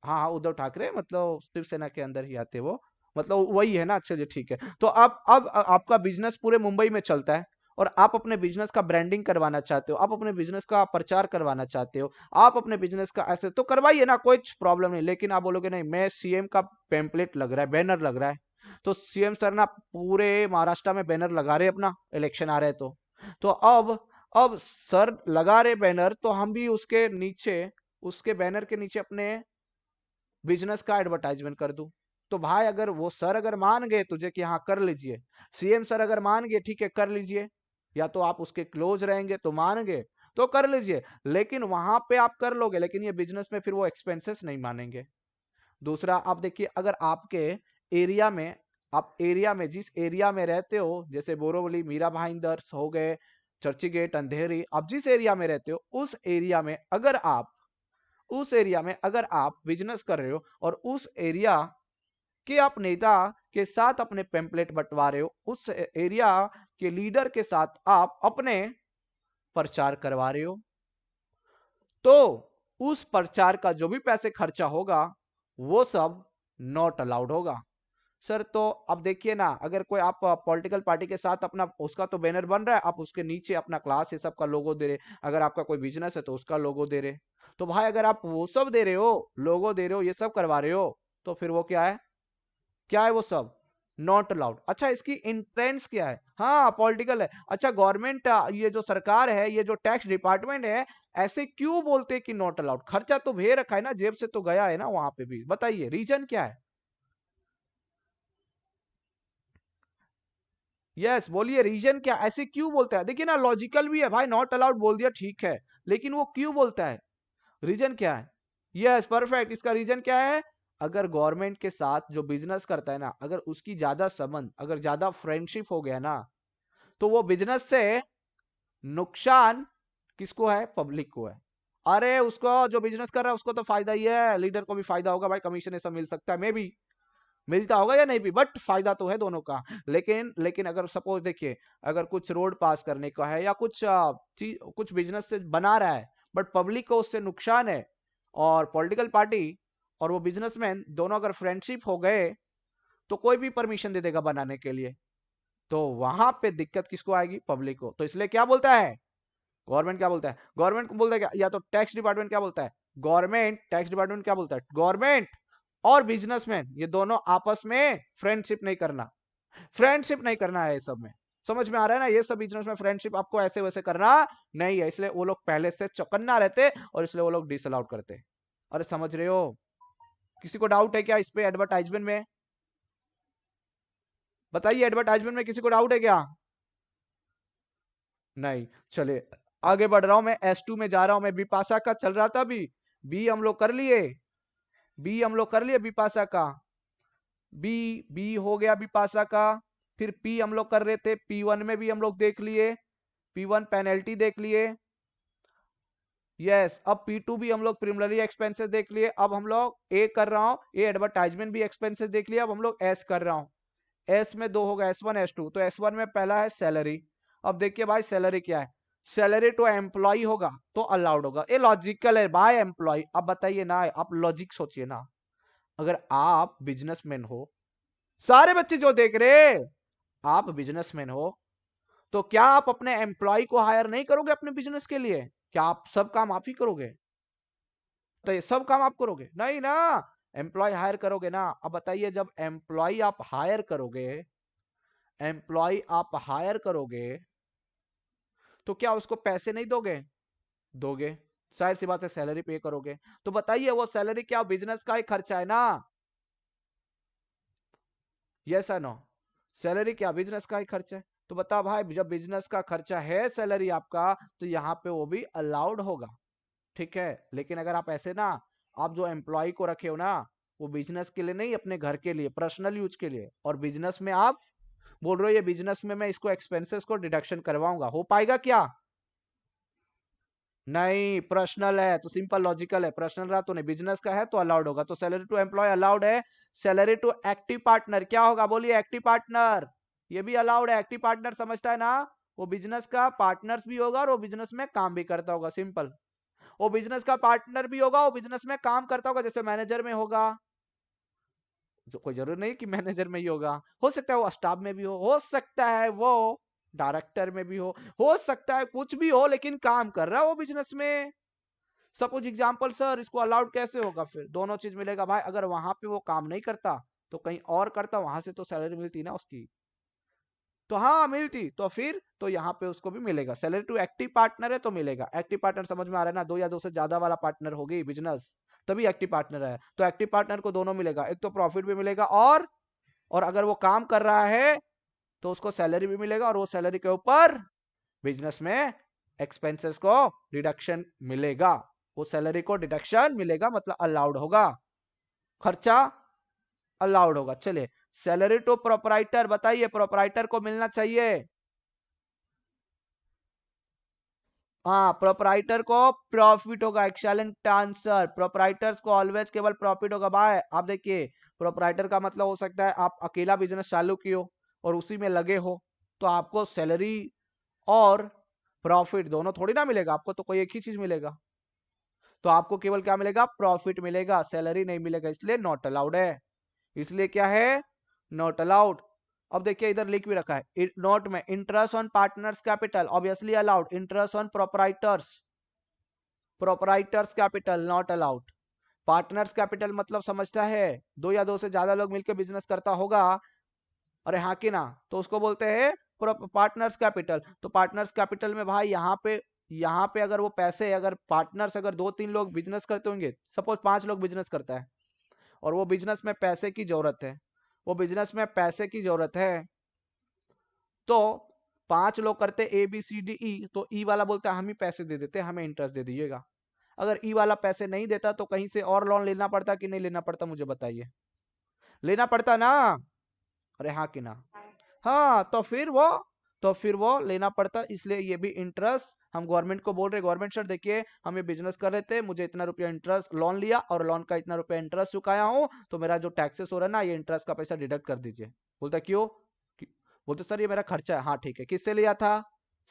हाँ हाँ उद्धव ठाकरे, मतलब शिवसेना के अंदर ही आते वो, मतलब वही है ना। चलिए ठीक है, तो अब आपका बिजनेस पूरे मुंबई में चलता है और आप अपने बिजनेस का ब्रांडिंग करवाना चाहते हो, आप अपने बिजनेस का प्रचार करवाना चाहते हो, आप अपने बिजनेस का ऐसे तो करवाइए ना, कोई प्रॉब्लम नहीं। लेकिन आप बोलोगे नहीं मैं सीएम का पेम्पलेट लग रहा है, बैनर लग रहा है, तो सीएम सर ना पूरे महाराष्ट्र में बैनर लगा रहे अपना इलेक्शन आ रहे तो अब सर लगा रहे बैनर, तो हम भी उसके नीचे, उसके बैनर के नीचे अपने बिजनेस का एडवर्टाइजमेंट कर दूं। तो भाई अगर वो सर अगर मान गए तुझे कि हाँ कर लीजिए, सीएम सर अगर मान गए ठीक है कर लीजिए, या तो आप उसके क्लोज रहेंगे तो मान गए तो कर लीजिए, लेकिन वहां पे आप कर लोगे, लेकिन ये बिजनेस में फिर वो एक्सपेंसेस नहीं मानेंगे। दूसरा आप देखिए, अगर आपके एरिया में, आप एरिया में जिस एरिया में रहते हो, जैसे बोरोवली, मीरा भाईंदर हो गए, चर्ची गेट, अंधेरी, आप जिस एरिया में रहते हो उस एरिया में अगर आप, उस एरिया में अगर आप बिजनेस कर रहे हो और उस एरिया के आप नेता के साथ अपने पेम्पलेट बंटवा रहे हो, उस एरिया के लीडर के साथ आप अपने प्रचार करवा रहे हो, तो उस प्रचार का जो भी पैसे खर्चा होगा वो सब नॉट अलाउड होगा। सर तो अब देखिए ना, अगर कोई आप पॉलिटिकल पार्टी के साथ अपना उसका तो बैनर बन रहा है, आप उसके नीचे अपना क्लास ये सब का लोगो दे रहे, अगर आपका कोई बिजनेस है तो उसका लोगो दे रहे, तो भाई अगर आप वो सब दे रहे हो, लोगो दे रहे हो, ये सब करवा रहे हो, तो फिर वो क्या है, क्या है वो सब, नॉट अलाउड। अच्छा इसकी इंटेंस क्या है, हाँ पॉलिटिकल है। अच्छा गवर्नमेंट, ये जो सरकार है, ये जो टैक्स डिपार्टमेंट है, ऐसे क्यों बोलते हैं कि नॉट अलाउड, खर्चा तो भे रखा है ना, जेब से तो गया है ना वहां पे भी, बताइए रीजन क्या है। यस बोलिए रीजन क्या, ऐसे क्यों बोलता है, देखिए ना लॉजिकल भी है भाई, नॉट अलाउड बोल दिया ठीक है, लेकिन वो क्यों बोलता है, रीजन क्या है। यस परफेक्ट, इसका रीजन क्या है, अगर गवर्नमेंट के साथ जो बिजनेस करता है ना, अगर उसकी ज्यादा संबंध, अगर ज्यादा फ्रेंडशिप हो गया ना, तो वो बिजनेस से नुकसान किसको है, पब्लिक को है। अरे उसको जो बिजनेस कर रहा है उसको तो फायदा ही है, लीडर को भी फायदा होगा भाई, कमीशन ऐसा मिल सकता है, मे भी मिलता होगा या नहीं भी, बट फायदा तो है दोनों का। लेकिन अगर सपोज देखिए, अगर कुछ रोड पास करने का है या कुछ चीज, कुछ बिजनेस से बना रहा है, बट पब्लिक को उससे नुकसान है, और पॉलिटिकल पार्टी और वो बिजनेसमैन दोनों अगर फ्रेंडशिप हो गए, तो कोई भी परमिशन दे देगा बनाने के लिए, तो वहां पे दिक्कत किसको आएगी, पब्लिक को। तो इसलिए क्या बोलता है गवर्नमेंट, क्या बोलता है गवर्नमेंट को, बोलता है क्या, या तो टैक्स डिपार्टमेंट क्या बोलता है, गवर्नमेंट टैक्स डिपार्टमेंट क्या बोलता है, गवर्नमेंट और बिजनेसमैन ये दोनों आपस में फ्रेंडशिप नहीं करना, फ्रेंडशिप नहीं करना है ये सब में। समझ में आ रहा है ना, ये सब बिजनेस में फ्रेंडशिप आपको ऐसे वैसे करना नहीं है, इसलिए वो लोग पहले से चौकन्ना रहते और इसलिए वो लोग डिसअलाउड करते। अरे समझ रहे हो, किसी को डाउट है क्या इस पे एडवर्टाइजमेंट में, बताइए एडवर्टाइजमेंट में किसी को डाउट है क्या, नहीं। चले आगे बढ़ रहा हूं मैं, S2 में जा रहा हूं मैं, बिपाशा का चल रहा था अभी, बी हम लोग कर लिए, बी हम लोग कर लिए बिपाशा का, बी बी हो गया बिपाशा का। फिर पी हम लोग कर रहे थे, P1 में भी हम लोग देख लिए, P1 पेनल्टी देख लिए। यस अब P2 भी हम लोग प्रिलिमिनरी एक्सपेंसेस देख लिए, अब हम लोग ए कर रहा हूं, ए एडवर्टाइजमेंट भी एक्सपेंसेस देख लिया, अब हम लोग एस कर रहा हूं। एस में दो होगा, S1 S2, तो S1 में पहला है सैलरी। अब देखिए भाई सैलरी क्या है, सैलरी टू एम्प्लॉय होगा तो अलाउड होगा, ये लॉजिकल है भाई, एम्प्लॉय। अब बताइए ना, आप लॉजिक सोचिए ना, अगर आप बिजनेसमैन हो, सारे बच्चे जो देख रहे, आप बिजनेसमैन हो, तो क्या आप अपने एम्प्लॉय को हायर नहीं करोगे अपने बिजनेस के लिए, क्या आप सब काम आप ही करोगे, तो ये सब काम आप करोगे नहीं ना, एम्प्लॉय हायर करोगे ना। अब बताइए जब एम्प्लॉय आप हायर करोगे, एम्प्लॉय आप हायर करोगे, तो क्या उसको पैसे नहीं दोगे, दोगे, जाहिर सी बात है सैलरी पे करोगे। तो बताइए वो सैलरी क्या बिजनेस का ही खर्चा है ना, यस है नो, सैलरी क्या बिजनेस का ही खर्चा है। तो बता भाई जब बिजनेस का खर्चा है सैलरी आपका, तो यहाँ पे वो भी अलाउड होगा, ठीक है। लेकिन अगर आप ऐसे ना, आप जो एम्प्लॉय को रखे हो ना, वो बिजनेस के लिए नहीं, अपने घर के लिए, पर्सनल यूज के लिए, और बिजनेस में आप बोल रहे हो ये बिजनेस में मैं इसको एक्सपेंसेस को डिडक्शन करवाऊंगा, हो पाएगा क्या, नहीं पर्सनल है तो सिंपल लॉजिकल है, पर्सनल रहा तो नहीं, बिजनेस का है तो अलाउड होगा, तो सैलरी टू एम्प्लॉय अलाउड है। सैलरी टू एक्टिव पार्टनर क्या होगा, बोलिए एक्टिव पार्टनर, ये भी अलाउड है, एक्टिव पार्टनर समझता है ना, वो बिजनेस का पार्टनर्स भी होगा और वो बिजनेस में काम भी करता होगा, सिंपल। वो बिजनेस का पार्टनर भी होगा, वो बिजनेस में काम करता होगा, जैसे मैनेजर में होगा, जो कोई जरूरी नहीं कि मैनेजर में ही होगा, हो सकता है वो स्टाफ में भी हो सकता है वो डायरेक्टर में भी हो सकता है कुछ भी हो, लेकिन काम कर रहा है वो बिजनेस में। सपोज एग्जांपल सर, इसको अलाउड कैसे होगा? फिर दोनों चीज मिलेगा भाई। अगर वहां पे वो काम नहीं करता तो कहीं और करता, वहां से तो सैलरी मिलती ना उसकी। तो हाँ मिलती, तो फिर तो यहाँ पे उसको भी मिलेगा सैलरी। टू एक्टिव पार्टनर है तो मिलेगा। एक्टिव पार्टनर समझ में आ रहा है ना, दो या दो से ज्यादा वाला पार्टनर होगी बिजनेस, तभी एक्टिव पार्टनर है। तो एक्टिव पार्टनर को दोनों मिलेगा, एक तो प्रॉफिट भी मिलेगा और अगर वो काम कर रहा है तो उसको सैलरी भी मिलेगा, और वो सैलरी के ऊपर बिजनेस में एक्सपेंसेस को डिडक्शन मिलेगा। वो सैलरी को डिडक्शन मिलेगा मतलब अलाउड होगा, खर्चा अलाउड होगा। चलिए, सैलरी टू प्रोपराइटर, बताइए प्रोपराइटर को मिलना चाहिए। हाँ, प्रोपराइटर को प्रॉफिट होगा। Excellent answer. प्रोपराइटर्स को ऑलवेज केवल प्रॉफिट होगा भाई। आप देखिए, प्रोपराइटर का मतलब हो सकता है आप अकेला बिजनेस चालू किए हो और उसी में लगे हो, तो आपको सैलरी और प्रॉफिट दोनों थोड़ी ना मिलेगा, आपको तो कोई एक ही चीज मिलेगा। तो आपको केवल क्या मिलेगा? प्रॉफिट मिलेगा, सैलरी नहीं मिलेगा, इसलिए नॉट अलाउड है। इसलिए क्या है? Not allowed. अब देखिए इधर लिख भी रखा है नोट में, interest on partners capital obviously allowed, interest on proprietors capital not allowed. Partners capital मतलब समझता है, दो या दो से ज्यादा लोग मिलकर बिजनेस करता होगा, अरे हाँ कि ना, तो उसको बोलते हैं पार्टनर्स कैपिटल। तो पार्टनर्स कैपिटल में भाई यहाँ पे अगर वो पैसे, अगर पार्टनर्स अगर दो तीन लोग बिजनेस करते होंगे, सपोज 5 लोग बिजनेस करता है और वो बिजनेस में पैसे की जरूरत है, वो बिजनेस में पैसे की जरूरत है, तो 5 लोग करते A B C D E, तो ई वाला बोलता है हम ही पैसे दे देते, हमें इंटरेस्ट दे दीजिएगा। अगर ई वाला पैसे नहीं देता तो कहीं से और लोन लेना पड़ता कि नहीं लेना पड़ता, मुझे बताइए। लेना पड़ता ना? अरे हाँ कि ना? हाँ, तो फिर वो लेना पड़ता, इसलिए ये भी इंटरेस्ट हम गवर्नमेंट को बोल रहे, गवर्नमेंट सर देखिए हम ये बिजनेस कर रहे थे, मुझे इतना रुपया इंटरेस्ट लोन लिया और लोन का इतना रुपया इंटरेस्ट चुकाया हूँ, तो मेरा जो टैक्सेस हो रहा है ना, ये इंटरेस्ट का पैसा डिडक्ट कर दीजिए। बोलता क्यों? बोलते सर ये मेरा खर्चा है। हाँ ठीक है, किससे लिया था?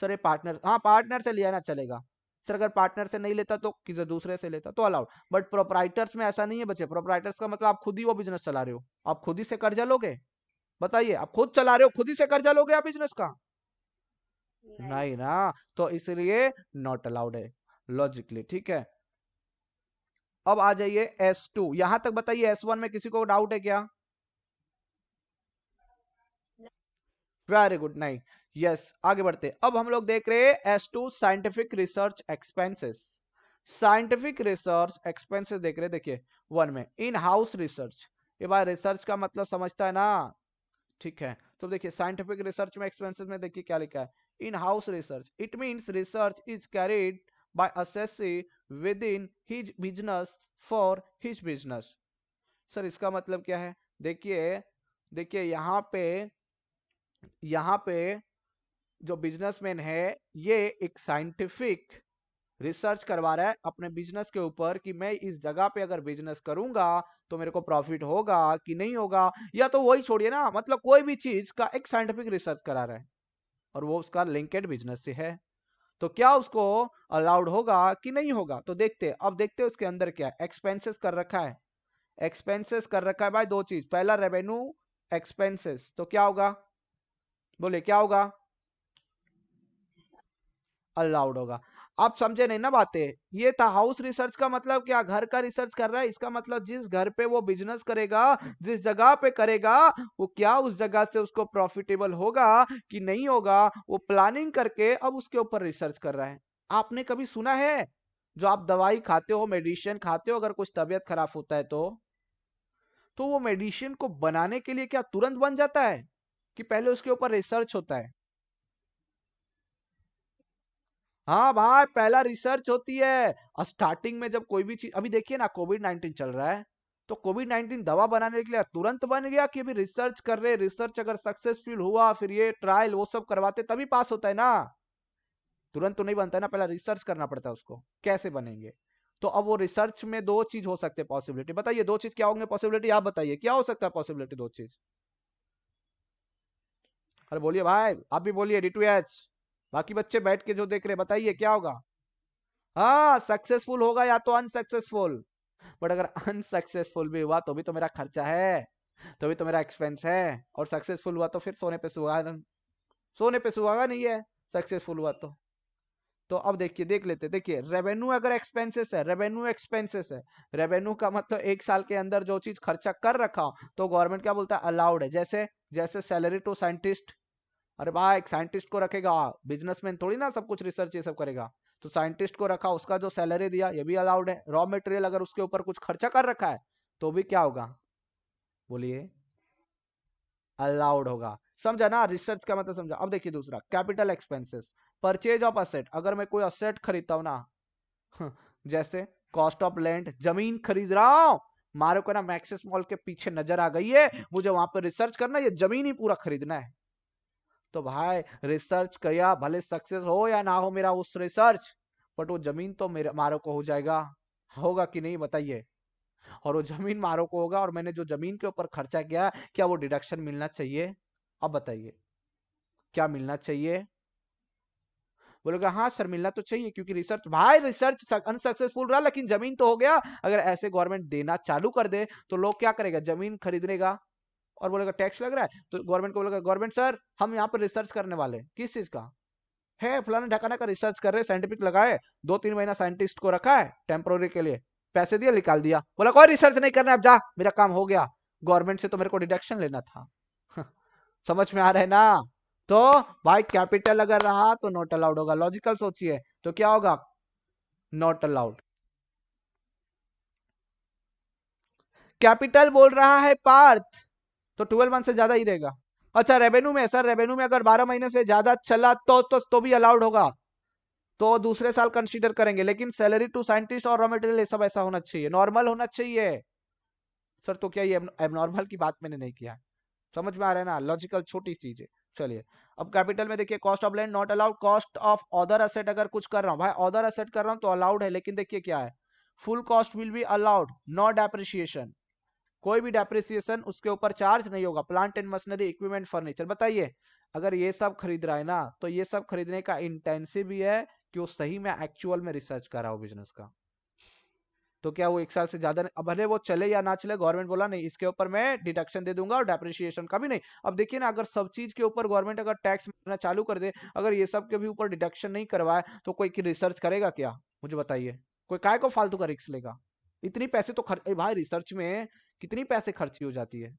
सर ये पार्टनर, हाँ पार्टनर से लिया ना, चलेगा। सर अगर पार्टनर से नहीं लेता तो किसी दूसरे से लेता तो अलाउड। बट प्रोपराइटर्स में ऐसा नहीं है बच्चे। प्रोपराइटर्स का मतलब आप खुद ही वो बिजनेस चला रहे हो, आप खुद ही से कर्जा लोगे? बताइए, आप खुद चला रहे हो, खुद ही से कर्जा लोगे आप बिजनेस का? नहीं ना, तो इसलिए नॉट अलाउड है लॉजिकली, ठीक है। अब आ जाइए S2, यहां तक बताइए। S1 में किसी को डाउट है क्या? वेरी गुड, नहीं। यस, आगे बढ़ते। अब हम लोग देख रहे हैं S2 scientific research expenses. Scientific research expenses देख रहे, देखिए 1 में इन हाउस रिसर्च। ये बार रिसर्च का मतलब समझता है ना? ठीक है, तो देखिए साइंटिफिक रिसर्च में एक्सपेंसेस में देखिए क्या लिखा है, in house research it means research is carried by assessee with in his business for his business. Sir इसका मतलब क्या है? देखिए, देखिए यहाँ पे जो बिजनेसमैन है, ये एक साइंटिफिक रिसर्च करवा रहा है अपने बिजनेस के ऊपर कि मैं इस जगह पे अगर बिजनेस करूंगा तो मेरे को प्रॉफिट होगा कि नहीं होगा, या तो वही छोड़िए ना, मतलब कोई भी चीज का एक साइंटिफिक रिसर्च करा रहा है और वो उसका लिंकेड बिजनेस से है, तो क्या उसको अलाउड होगा कि नहीं होगा? तो देखते, अब देखते उसके अंदर क्या एक्सपेंसेस कर रखा है। एक्सपेंसेस कर रखा है भाई दो चीज, पहला रेवेन्यू एक्सपेंसेस, तो क्या होगा? बोले क्या होगा? अलाउड होगा। आप समझे नहीं ना बातें? ये था हाउस रिसर्च का मतलब क्या, घर का रिसर्च कर रहा है, इसका मतलब जिस घर पे वो बिजनेस करेगा, जिस जगह पे करेगा, वो क्या उस जगह से उसको प्रॉफिटेबल होगा कि नहीं होगा, वो प्लानिंग करके अब उसके ऊपर रिसर्च कर रहा है। आपने कभी सुना है, जो आप दवाई खाते हो, मेडिसिन खाते हो, अगर कुछ तबीयत खराब होता है तो वो मेडिसिन को बनाने के लिए क्या तुरंत बन जाता है कि पहले उसके ऊपर रिसर्च होता है? हाँ भाई, पहला रिसर्च होती है। और स्टार्टिंग में जब कोई भी चीज, अभी देखिए ना कोविड 19 चल रहा है, तो कोविड 19 दवा बनाने के लिए तुरंत बन गया कि अभी रिसर्च कर रहे, रिसर्च अगर सक्सेसफुल हुआ फिर ये ट्रायल वो सब करवाते तभी पास होता है ना। तुरंत तो नहीं बनता है ना, पहला रिसर्च करना पड़ता है उसको, कैसे बनेंगे। तो अब वो रिसर्च में दो चीज हो सकते हैं पॉसिबिलिटी, बताइए दो चीज क्या होंगे पॉसिबिलिटी, आप बताइए क्या हो सकता है पॉसिबिलिटी दो चीज? अरे बोलिए भाई, आप भी बोलिए D2H। बाकी बच्चे बैठ के जो देख रहे बताइए क्या होगा? हाँ, सक्सेसफुल होगा या तो अनसक्सेसफुल। बट अगर अनसक्सेसफुल भी हुआ तो भी तो मेरा खर्चा है, तो भी तो मेरा एक्सपेंस है, और सक्सेसफुल हुआ तो फिर सोने पे सुहागा। सोने पे सुहागा नहीं है, सक्सेसफुल हुआ तो अब देखिए देख लेते, देखिए रेवेन्यू अगर एक्सपेंसेस है, रेवेन्यू एक्सपेंसेस है, रेवेन्यू का मतलब एक साल के अंदर जो चीज खर्चा कर रखा हो तो गवर्नमेंट क्या बोलता है, अलाउड है। जैसे जैसे सैलरी टू साइंटिस्ट, अरे भाई एक साइंटिस्ट को रखेगा, बिजनेसमैन थोड़ी ना सब कुछ रिसर्च ये सब करेगा, तो साइंटिस्ट को रखा, उसका जो सैलरी दिया ये भी अलाउड है। रॉ मटेरियल अगर उसके ऊपर कुछ खर्चा कर रखा है तो भी क्या होगा, बोलिए, अलाउड होगा। समझा ना, रिसर्च का मतलब समझा। अब देखिए दूसरा capital expenses, purchase of asset, अगर मैं कोई असेट खरीदता हूं ना, जैसे कॉस्ट ऑफ लैंड, जमीन खरीद रहा हूं, मारो को ना मैक्सिस मॉल के पीछे नजर आ गई है, मुझे वहां पर रिसर्च करना, ये जमीन ही पूरा खरीदना है, तो भाई रिसर्च किया, भले सक्सेस हो या ना हो मेरा उस रिसर्च, बट वो जमीन तो मेरे मारो को हो जाएगा, होगा कि नहीं बताइए। और वो जमीन मारो को होगा, और मैंने जो जमीन के ऊपर खर्चा किया, क्या वो डिडक्शन मिलना चाहिए? अब बताइए, क्या मिलना चाहिए? बोलेगा हाँ सर मिलना तो चाहिए, क्योंकि रिसर्च, भाई रिसर्च अनसक्सेसफुल रहा लेकिन जमीन तो हो गया। अगर ऐसे गवर्नमेंट देना चालू कर दे तो लोग क्या करेगा, जमीन खरीदने का, और बोलेगा टैक्स लग रहा है, तो गवर्नमेंट को बोलेगा गवर्नमेंट सर हम यहाँ पर रिसर्च करने वाले हैं। किस चीज का है, फलाना ढकाना का रिसर्च कर रहे, साइंटिफिक लगाए, 2-3 महीना साइंटिस्ट को रखा है टेम्पोररी के लिए, पैसे दिए निकाल दिया, बोला कोई रिसर्च नहीं करना, अब जा मेरा काम हो गया, गवर्नमेंट से तो मेरे को डिडक्शन लेना था। समझ में आ रहा है ना? तो भाई कैपिटल अगर रहा तो नॉट अलाउड होगा, लॉजिकल सोचिए, तो क्या होगा, नॉट अलाउड। कैपिटल बोल रहा है पार्थ, तो 12 मंथ से ज्यादा ही रहेगा। अच्छा रेवेन्यू में, सर रेवेन्यू में अगर 12 महीने से ज्यादा चला तो भी अलाउड होगा, तो दूसरे साल कंसीडर करेंगे, लेकिन सैलरी टू साइंटिस्ट और रॉ मटेरियल सब ऐसा होना चाहिए, नॉर्मल होना चाहिए। सर तो क्या ये एबनॉर्मल की बात मैंने नहीं किया, समझ में आ रहा है ना, लॉजिकल छोटी चीज है। चलिए अब कैपिटल में देखिए, cost of land not allowed, cost of other asset अगर कुछ कर रहा हूं, भाई अदर असेट कर रहा हूं तो अलाउड है, लेकिन देखिए क्या है, full cost will be allowed, not depreciation, कोई भी डेप्रिसिएशन उसके ऊपर चार्ज नहीं होगा। Plant and machinery, equipment, furniture, बताइए अगर ये सब खरीद रहा है ना, तो ये सब खरीदने का इंटेंसिव भी है कि वो सही में एक्चुअल में रिसर्च कर रहा हो बिजनेस का, तो क्या वो एक साल से ज्यादा अब भले वो चले या ना चले, गवर्नमेंट बोला नहीं इसके ऊपर मैं डिडक्शन दे दूंगा और डेप्रिसिएशन का भी नहीं। अब देखिए ना, अगर सब चीज के ऊपर गवर्नमेंट अगर टैक्स मारना चालू कर दे, अगर ये सब के भी ऊपर डिडक्शन नहीं करवाए, तो कोई की रिसर्च करेगा क्या, मुझे बताइए, कोई काय को फालतू का रिस्क लेगा? इतनी पैसे तो खर्च भाई रिसर्च में कितनी पैसे खर्ची हो जाती है,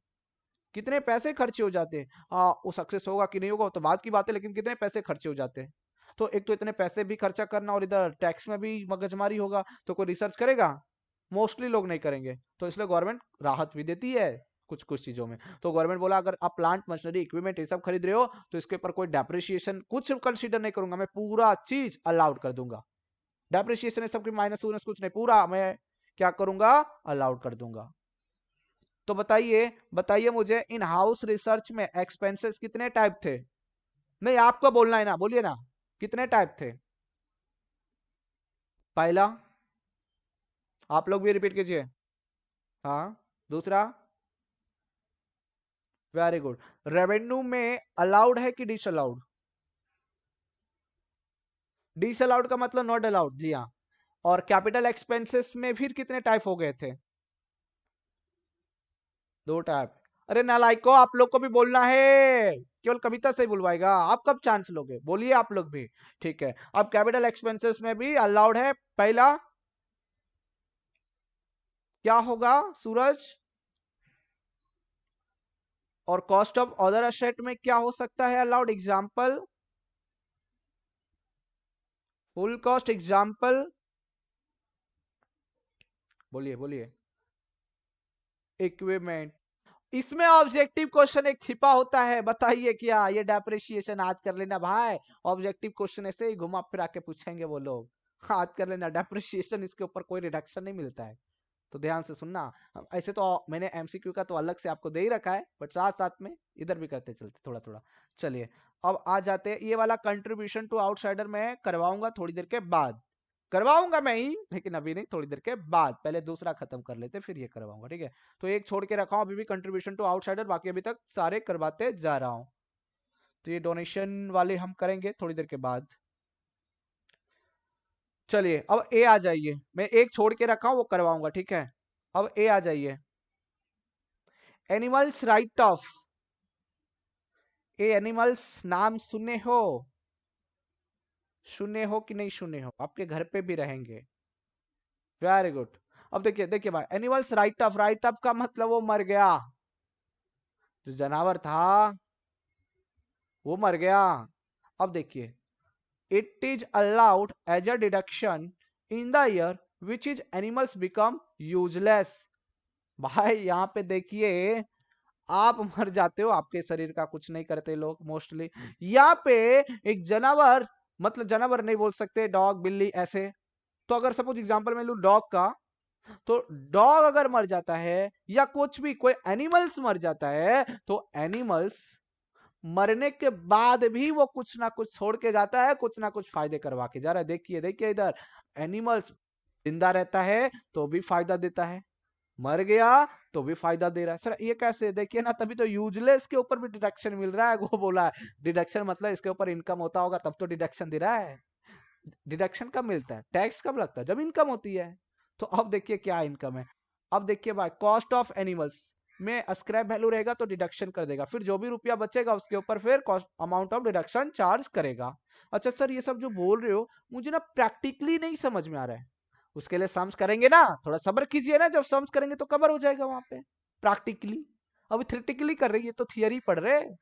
कितने पैसे खर्चे हो जाते हैं। हाँ वो सक्सेस होगा कि नहीं होगा वो तो बात की बात है, लेकिन कितने पैसे खर्चे हो जाते हैं। तो एक तो इतने पैसे भी खर्चा करना, और इधर टैक्स में भी मगजमारी होगा, तो कोई रिसर्च करेगा? मोस्टली लोग नहीं करेंगे, तो इसलिए गवर्नमेंट राहत भी देती है कुछ कुछ चीजों में। तो गवर्नमेंट बोला अगर आप प्लांट मशीनरी इक्विपमेंट ये सब खरीद रहे हो तो इसके ऊपर कोई डेप्रिसिएशन कुछ कंसीडर नहीं करूंगा, मैं पूरा चीज अलाउड कर दूंगा, डेप्रिसिएशन सब की माइनस कुछ नहीं, पूरा मैं क्या करूंगा, अलाउड कर दूंगा। तो बताइए बताइए मुझे, इन हाउस रिसर्च में एक्सपेंसेस कितने टाइप थे? नहीं आपको बोलना है ना, बोलिए ना, कितने टाइप थे? पहला, आप लोग भी रिपीट कीजिए। हाँ, दूसरा, वेरी गुड, रेवेन्यू में अलाउड है कि डिस अलाउड? डिस अलाउड का मतलब नॉट अलाउड, जी हाँ। और कैपिटल एक्सपेंसेस में फिर कितने टाइप हो गए थे? 2 टाइप। अरे नालायको, आप लोग को भी बोलना है, केवल कविता से ही बुलवाएगा, आप कब चांस लोगे, बोलिए आप लोग भी। ठीक है, अब कैपिटल एक्सपेंसेस में भी अलाउड है, पहला क्या होगा सूरज? और कॉस्ट ऑफ अदर असेट में क्या हो सकता है allowed, example, full cost, example, बोलिए बोलिए, इक्विपमेंट। इसमें ऑब्जेक्टिव क्वेश्चन एक छिपा होता है, बताइए क्या, ये डेप्रिसिएशन आज कर लेना भाई, ऑब्जेक्टिव क्वेश्चन ऐसे ही घुमा फिरा के पूछेंगे वो लोग, आज कर लेना डेप्रिसिएशन, इसके ऊपर कोई रिडक्शन नहीं मिलता है, तो ध्यान से सुनना। ऐसे तो मैंने एमसीक्यू का तो अलग से आपको दे ही रखा है, बट साथ साथ में इधर भी करते चलते थोड़ा थोड़ा। चलिए अब आ जाते हैं, ये वाला कंट्रीब्यूशन टू आउटसाइडर मैं करवाऊंगा थोड़ी देर के बाद, करवाऊंगा मैं ही, लेकिन अभी नहीं, थोड़ी देर के बाद, पहले दूसरा खत्म कर लेते फिर ये करवाऊंगा, ठीक है। तो एक छोड़ के रखा हूं अभी भी, कंट्रीब्यूशन टू आउटसाइडर, बाकी अभी तक सारे करवाते जा रहा हूं। तो ये डोनेशन वाले हम करेंगे थोड़ी देर के बाद। चलिए अब ए आ जाइए, मैं एक छोड़ के रखा हूं वो करवाऊंगा, ठीक है। अब ए आ जाइए, एनिमल्स राइट ऑफ, ये एनिमल्स नाम सुने हो कि नहीं सुने हो, आपके घर पे भी रहेंगे। Very good. अब देखिए देखिए भाई, एनिमल्स राइट अप का मतलब वो मर गया, जो जानवर था वो मर गया। अब देखिए, it is allowed as a deduction in the year which is animals become useless. भाई यहाँ पे देखिए, आप मर जाते हो, आपके शरीर का कुछ नहीं करते लोग मोस्टली। यहाँ पे एक जानवर, मतलब जानवर नहीं बोल सकते, डॉग बिल्ली ऐसे। तो अगर सपोज एग्जांपल में लूं डॉग का, तो डॉग अगर मर जाता है या कुछ भी कोई एनिमल्स मर जाता है, तो एनिमल्स मरने के बाद भी वो कुछ ना कुछ छोड़ के जाता है, कुछ ना कुछ फायदे करवा के जा रहा है। देखिए देखिए इधर, एनिमल्स जिंदा रहता है तो भी फायदा देता है, मर गया तो भी फायदा दे रहा है। सर ये कैसे, देखिए ना, तभी तो यूजलेस के ऊपर भी डिडक्शन मिल रहा है। वो बोला है डिडक्शन मतलब इसके ऊपर इनकम होता होगा तब तो डिडक्शन दे रहा है। डिडक्शन कब मिलता है, टैक्स कब लगता है, जब इनकम होती है। तो अब देखिए क्या इनकम है। अब देखिए भाई, कॉस्ट ऑफ एनिमल्स में स्क्रैप वैल्यू रहेगा तो डिडक्शन कर देगा, फिर जो भी रुपया बचेगा उसके ऊपर फिर cost amount of deduction charge करेगा। अच्छा सर, ये सब जो बोल रहे हो मुझे ना प्रैक्टिकली नहीं समझ में आ रहा है। उसके लिए सम्स करेंगे ना, थोड़ा सब्र कीजिए ना, जब सम्स करेंगे तो कवर हो जाएगा वहां पे प्रैक्टिकली। अभी थ्योरेटिकली कर रही है तो थियरी पढ़ रहे हैं।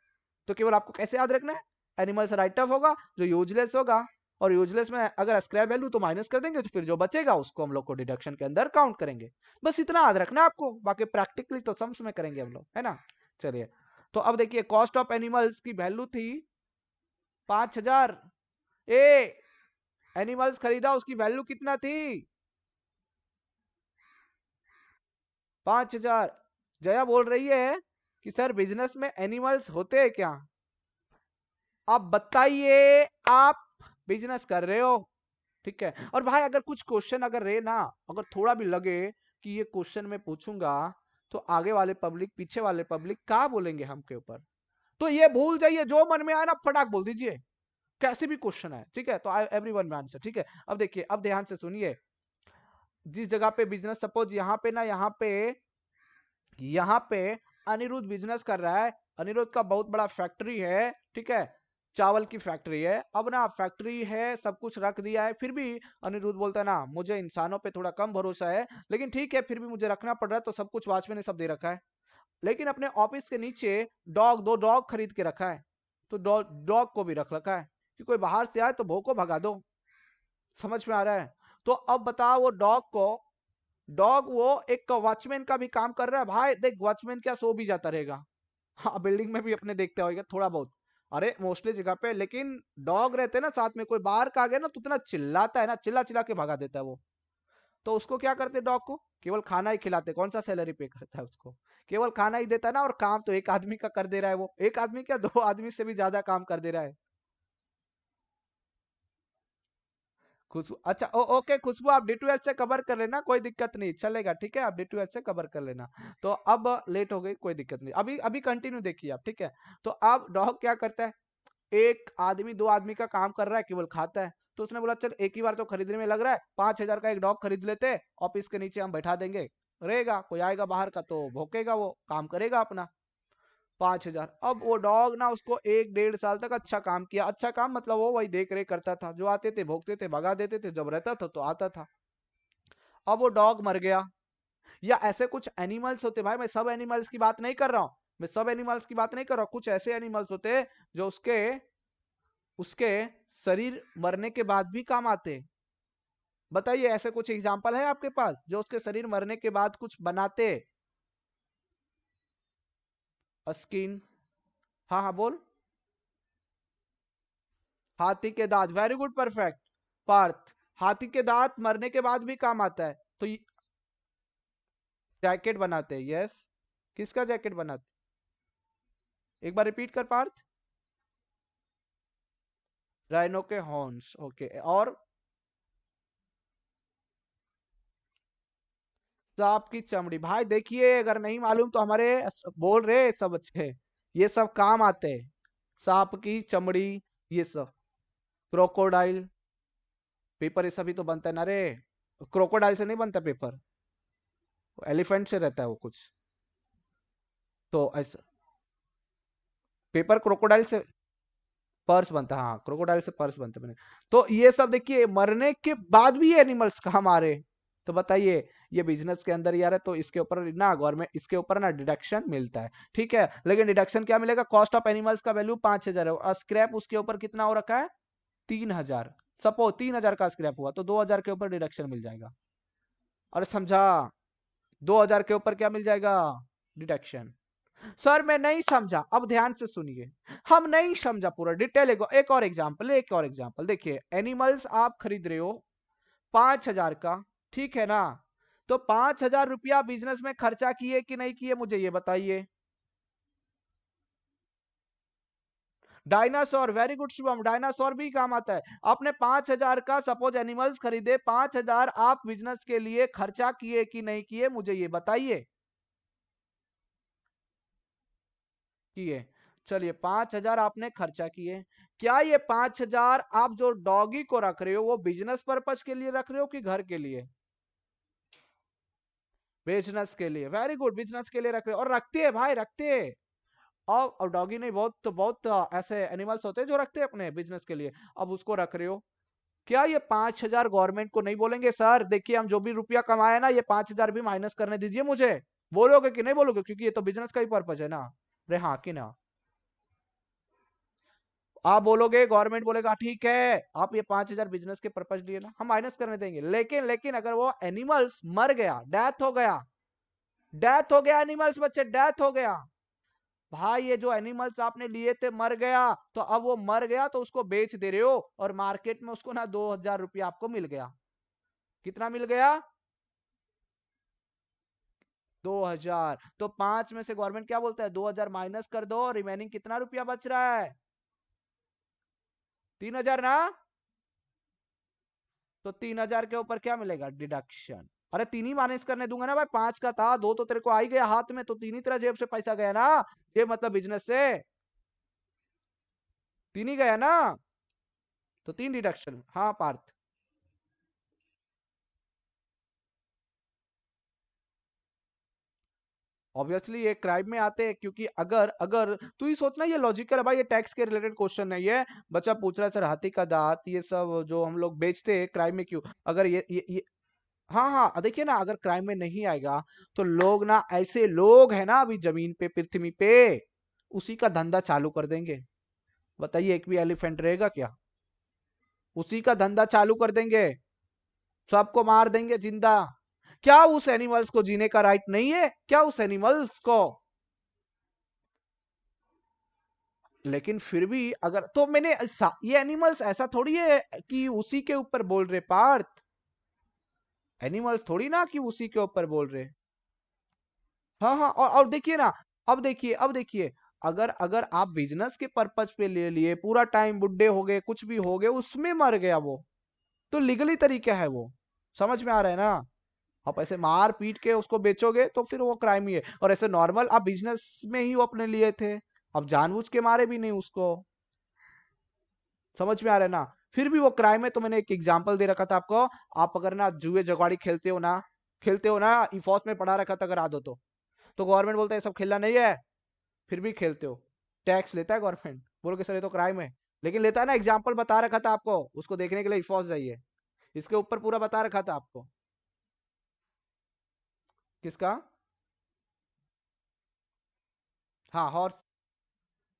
तो केवल आपको कैसे याद रखना है, एनिमल्स राइट ऑफ होगा जो यूजलेस होगा, और यूजलेस में अगर स्क्रैप वैल्यू तो माइनस कर देंगे, तो फिर जो बचेगा उसको हम लोग को डिडक्शन के अंदर काउंट करेंगे। बस इतना याद रखना है आपको, बाकी प्रैक्टिकली तो सम्स में करेंगे हम लोग, है ना। चलिए, तो अब देखिए कॉस्ट ऑफ एनिमल्स की वैल्यू थी 5,000। ए एनिमल्स खरीदा, उसकी वैल्यू कितना थी, 5,000। जया बोल रही है कि सर बिजनेस में एनिमल्स होते हैं क्या। आप बताइए, आप बिजनेस कर रहे हो, ठीक है। और भाई अगर कुछ क्वेश्चन अगर रहे ना, अगर थोड़ा भी लगे कि ये क्वेश्चन मैं पूछूंगा तो आगे वाले पब्लिक पीछे वाले पब्लिक क्या बोलेंगे हमके ऊपर, तो ये भूल जाइए, जो मन में आए ना फटाक बोल दीजिए, कैसे भी क्वेश्चन है, ठीक है। तो आई एवरीवन में आंसर, ठीक है। अब देखिए, अब ध्यान से सुनिए, जिस जगह पे बिजनेस, सपोज यहाँ पे ना, यहाँ पे अनिरुद्ध बिजनेस कर रहा है। अनिरुद्ध का बहुत बड़ा फैक्ट्री है, ठीक है, चावल की फैक्ट्री है। अब ना फैक्ट्री है, सब कुछ रख दिया है, फिर भी अनिरुद्ध बोलता है ना मुझे इंसानों पे थोड़ा कम भरोसा है, लेकिन ठीक है फिर भी मुझे रखना पड़ रहा है, तो सब कुछ वॉचमैन ने सब दे रखा है। लेकिन अपने ऑफिस के नीचे दो डॉग खरीद के रखा है, तो डॉग को भी रख रखा है कि कोई बाहर से आए तो भोको भगा दो। समझ में आ रहा है। तो अब बताओ, वो डॉग वो एक वॉचमैन का भी काम कर रहा है। भाई देख, वॉचमैन क्या सो भी जाता रहेगा, हाँ बिल्डिंग में भी अपने देखते होगा थोड़ा बहुत, अरे मोस्टली जगह पे, लेकिन डॉग रहते हैं ना साथ में, कोई बाहर का आ गया ना तो इतना चिल्लाता है ना, चिल्ला चिल्ला के भगा देता है वो। तो उसको क्या करते, डॉग को केवल खाना ही खिलाते, कौन सा सैलरी पे करता है उसको, केवल खाना ही देता है ना, और काम तो एक आदमी का कर दे रहा है, वो एक आदमी क्या, दो आदमी से भी ज्यादा काम कर दे रहा है। खुशबू, अच्छा ओके खुशबू, आप D12 से कवर कर लेना, कोई दिक्कत नहीं चलेगा, ठीक है, आप D12 से कवर कर लेना। तो अब लेट हो गई, कोई दिक्कत नहीं, अभी अभी कंटिन्यू देखिए आप, ठीक है। तो अब डॉग क्या करता है, एक आदमी दो आदमी का काम कर रहा है, केवल खाता है। तो उसने बोला चल एक ही बार तो खरीदने में लग रहा है, 5,000 का एक डॉग खरीद लेते हैं, ऑफिस के नीचे हम बैठा देंगे, रहेगा, कोई आएगा बाहर का तो भौंकेगा, वो काम करेगा अपना। 5,000। अब वो डॉग ना उसको 1 1.5 साल तक अच्छा काम किया, अच्छा काम मतलब वो वही देख रेख करता था, जो आते थे भोगते थे भगा देते थे, जब रहता था तो आता था। अब वो डॉग मर गया। या ऐसे कुछ एनिमल्स होते, भाई मैं सब एनिमल्स की बात नहीं कर रहा हूं, मैं सब एनिमल्स की बात नहीं कर रहा हूं, कुछ ऐसे एनिमल्स होते हैं जो उसके उसके शरीर मरने के बाद भी काम आते। बताइए ऐसे कुछ एग्जांपल है आपके पास जो उसके शरीर मरने के बाद कुछ बनाते। स्किन, हाँ हाँ बोल। हाथी के दांत, वेरी गुड परफेक्ट पार्थ। हाथी के दांत मरने के बाद भी काम आता है, तो जैकेट बनाते हैं, यस। किसका जैकेट बनाते, एक बार रिपीट कर पार्थ। राइनो के हॉर्न्स, ओके। और सांप की चमड़ी, भाई देखिए अगर नहीं मालूम तो हमारे बोल रहे सब अच्छे, ये सब काम आते हैं, सांप की चमड़ी, ये सब। क्रोकोडाइल, पेपर ये सभी तो बनता है ना रे, क्रोकोडाइल से नहीं बनता पेपर, एलिफेंट से रहता है वो कुछ। तो ऐसा, पेपर क्रोकोडाइल से पर्स बनता है, हाँ क्रोकोडाइल से पर्स बनते बने। तो ये सब देखिए मरने के बाद भी ये एनिमल्स कहाँ मारे, तो बताइए ये बिजनेस के अंदर ही आ रहा है, तो इसके ऊपर ना गवर्नमेंट इसके ऊपर ना डिडक्शन मिलता है, ठीक है। लेकिन डिडक्शन क्या मिलेगा, कॉस्ट ऑफ एनिमल्स का वैल्यू 5,000 है और स्क्रैप उसके ऊपर कितना हो रखा है 3,000। सपोज 3,000 का स्क्रैप हुआ तो 2,000 के ऊपर डिडक्शन मिल जाएगा। अरे समझा, 2,000 के ऊपर क्या मिल जाएगा डिडक्शन। सर मैं नहीं समझा, अब ध्यान से सुनिए, हम नहीं समझा पूरा डिटेल। एक और एग्जांपल, एक और एग्जांपल देखिए, एनिमल्स आप खरीद रहे हो 5,000 का, ठीक है ना। तो 5,000 रुपया बिजनेस में खर्चा किए कि नहीं किए, मुझे ये बताइए। Dinosaur, very good Shubham, dinosaur भी काम आता है। आपने 5,000 का सपोज एनिमल्स खरीदे, 5,000 आप बिजनेस के लिए खर्चा किए कि नहीं किए, मुझे ये बताइए। किए, चलिए 5,000 आपने खर्चा किए। क्या ये 5,000 आप जो डॉगी को रख रहे हो वो बिजनेस पर्पज के लिए रख रहे हो कि घर के लिए? बिजनेस के लिए, वेरी गुड, बिजनेस के लिए रख रहे हो। और रखते हैं भाई, रखते हैं। और डॉगी नहीं, बहुत ऐसे एनिमल्स होते हैं जो रखते हैं अपने बिजनेस के लिए। अब उसको रख रहे हो, क्या ये 5,000 गवर्नमेंट को नहीं बोलेंगे सर देखिए हम जो भी रुपया कमाए ना ये 5,000 भी माइनस करने दीजिए मुझे? बोलोगे कि नहीं बोलोगे, क्योंकि ये तो बिजनेस का ही पर्पज है ना। अरे हाँ कि ना, आप बोलोगे, गवर्नमेंट बोलेगा ठीक है आप ये 5,000 बिजनेस के पर्पज लिए ना, हम माइनस करने देंगे। लेकिन लेकिन अगर वो एनिमल्स मर गया, डेथ हो गया, डेथ हो गया, एनिमल्स बच्चे डेथ हो गया, भाई ये जो एनिमल्स आपने लिए थे मर गया, तो अब वो मर गया तो उसको बेच दे रहे हो और मार्केट में उसको ना 2,000 रुपया आपको मिल गया। कितना मिल गया? 2,000। तो 5 में से गवर्नमेंट क्या बोलता है, 2,000 माइनस कर दो, रिमेनिंग कितना रुपया बच रहा है? 3,000 ना। तो 3,000 के ऊपर क्या मिलेगा डिडक्शन। अरे तीन ही माइनस करने दूंगा ना भाई, 5 का था, 2 तो तेरे को आ ही गया हाथ में, तो तीन ही तेरा जेब से पैसा गया ना, ये मतलब बिजनेस से तीन ही गया ना, तो 3 डिडक्शन। हाँ पार्थ। ऑब्वियसली ये क्राइम में आते हैं, क्योंकि अगर अगर तू ही सोचना, ये लॉजिकल है भाई, ये टैक्स के रिलेटेड क्वेश्चन नहीं है। बच्चा पूछ रहा है सर हाथी का दांत ये सब जो हम लोग बेचते हैं क्राइम में क्यों, अगर ये हाँ हाँ देखिए ना, अगर क्राइम में नहीं आएगा तो लोग ना, ऐसे लोग हैं ना अभी जमीन पे पृथ्वी पे, उसी का धंधा चालू कर देंगे। बताइए एक भी एलिफेंट रहेगा क्या? उसी का धंधा चालू कर देंगे, सबको मार देंगे जिंदा। क्या उस एनिमल्स को जीने का राइट नहीं है, क्या उस एनिमल्स को? लेकिन फिर भी अगर तो मैंने ये एनिमल्स ऐसा थोड़ी है कि उसी के ऊपर बोल रहे पार्थ, एनिमल्स थोड़ी ना कि उसी के ऊपर बोल रहे। हाँ हाँ, और देखिए ना, अब देखिए अगर अगर आप बिजनेस के पर्पज पे ले लिए, पूरा टाइम बुढ़े हो गए कुछ भी हो गए उसमें मर गया वो, तो लीगली तरीका है वो, समझ में आ रहा है ना। आप ऐसे मार पीट के उसको बेचोगे तो फिर वो क्राइम ही है, और ऐसे नॉर्मल आप बिजनेस में ही वो अपने लिए थे, अब जानबूझ के मारे भी नहीं उसको, समझ में आ रहा है ना। फिर भी वो क्राइम है, तो मैंने एक एग्जांपल दे रखा था आपको। आप अगर ना जुए जगाड़ी खेलते हो ना इफॉस में पढ़ा रखा था अगर आदो तो गवर्नमेंट बोलता है सब खेलना नहीं है, फिर भी खेलते हो, टैक्स लेता है गवर्नमेंट, बोलोगे सर ये तो क्राइम है, लेकिन लेता है ना, एग्जाम्पल बता रखा था आपको, उसको देखने के लिए इफॉस जाइए, इसके ऊपर पूरा बता रखा था आपको। किसका? हाँ हॉर्स,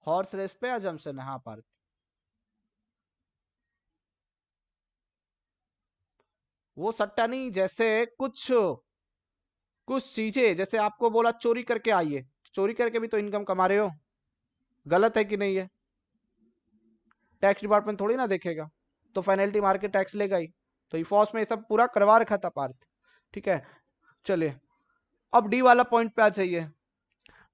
हॉर्स रेस पे अजम्पशन है, हाँ पार्थ। वो सट्टा नहीं, जैसे कुछ कुछ चीजें, जैसे आपको बोला चोरी करके आइए, चोरी करके भी तो इनकम कमा रहे हो, गलत है कि नहीं है? टैक्स डिपार्टमेंट थोड़ी ना देखेगा, तो पेनल्टी मार के टैक्स लेगा ही। तो इफॉस में ये सब पूरा करवा रखा था पार्थ, ठीक है। चलिए अब डी वाला पॉइंट पे आ जाइए।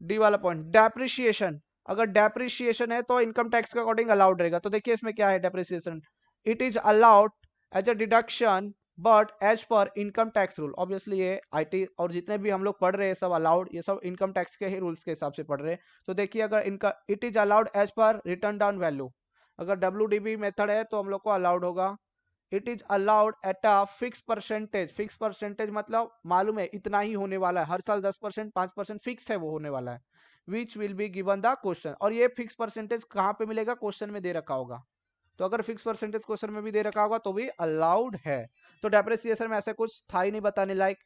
डी वाला पॉइंट, डेप्रिसिएशन। अगर डेप्रिसिएशन है तो इनकम टैक्स के अकॉर्डिंग अलाउड रहेगा, तो देखिए इसमें क्या है depreciation, it is allowed as a deduction but as per income tax rule. Obviously ये आईटी और जितने भी हम लोग पढ़ रहे हैं सब अलाउड, ये सब इनकम टैक्स के ही रूल्स के हिसाब से पढ़ रहे हैं। तो देखिए अगर इनका it is allowed as per written down value, अगर डब्ल्यू मेथड है तो हम लोग को अलाउड होगा। It is allowed at a fix percentage, fix percentage मतलब मालूम है इतना ही होने वाला है, हर साल 10%, 5% फिक्स है वो होने वाला है। Which will be given the question. और ये फिक्स परसेंटेज कहाँ पे मिलेगा, क्वेश्चन में दे रखा होगा। तो अगर फिक्स परसेंटेज क्वेश्चन में भी दे रखा होगा तो भी अलाउड है। तो डेप्रिसिएशन में ऐसा कुछ था ही नहीं बताने लायक,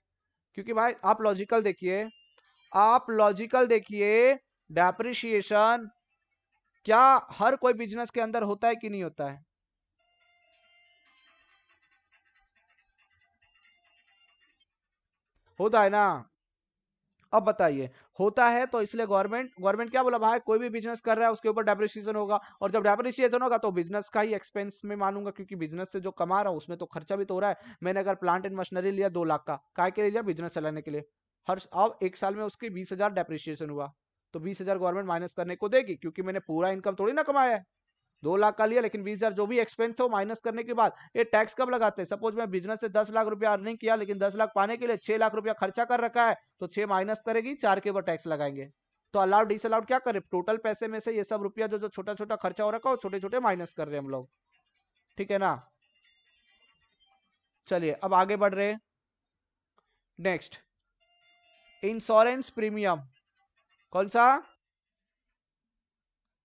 क्योंकि भाई आप लॉजिकल देखिए, आप लॉजिकल देखिए, डेप्रिसिएशन क्या हर कोई बिजनेस के अंदर होता है कि नहीं होता है? होता है ना। अब बताइए, होता है तो इसलिए गवर्नमेंट गवर्नमेंट क्या बोला भाई, कोई भी बिजनेस कर रहा है उसके ऊपर डेप्रिसिएशन होगा, और जब डेप्रिसिएशन होगा तो बिजनेस का ही एक्सपेंस में मानूंगा, क्योंकि बिजनेस से जो कमा रहा हूं उसमें तो खर्चा भी तो हो रहा है। मैंने अगर प्लांट एंड मशीनरी लिया 2 लाख का, काय के लिए लिया, बिजनेस चलाने के लिए। हर अब 1 साल में उसके 20,000 डेप्रिसिएशन हुआ, तो 20,000 गवर्नमेंट माइनस करने को देगी, क्योंकि मैंने पूरा इनकम थोड़ी ना कमाया है। 2 लाख का लिया, लेकिन 20,000 जो भी एक्सपेंस हो माइनस करने के बाद ये टैक्स कब लगाते हैं? सपोज मैं बिजनेस से 10 लाख रुपया अर्निंग किया, लेकिन 10 लाख पाने के लिए 6 लाख रुपया खर्चा कर रखा है, तो 6 माइनस करेगी, 4 के ऊपर टैक्स लगाएंगे। तो अलाउड डिसअलाउड क्या करे, टोटल पैसे में से ये सब रुपया जो जो छोटा छोटा खर्चा हो रखा है छोटे छोटे माइनस कर रहे हैं हम लोग, ठीक है ना। चलिए अब आगे बढ़ रहे। Next, insurance premium. कौन सा?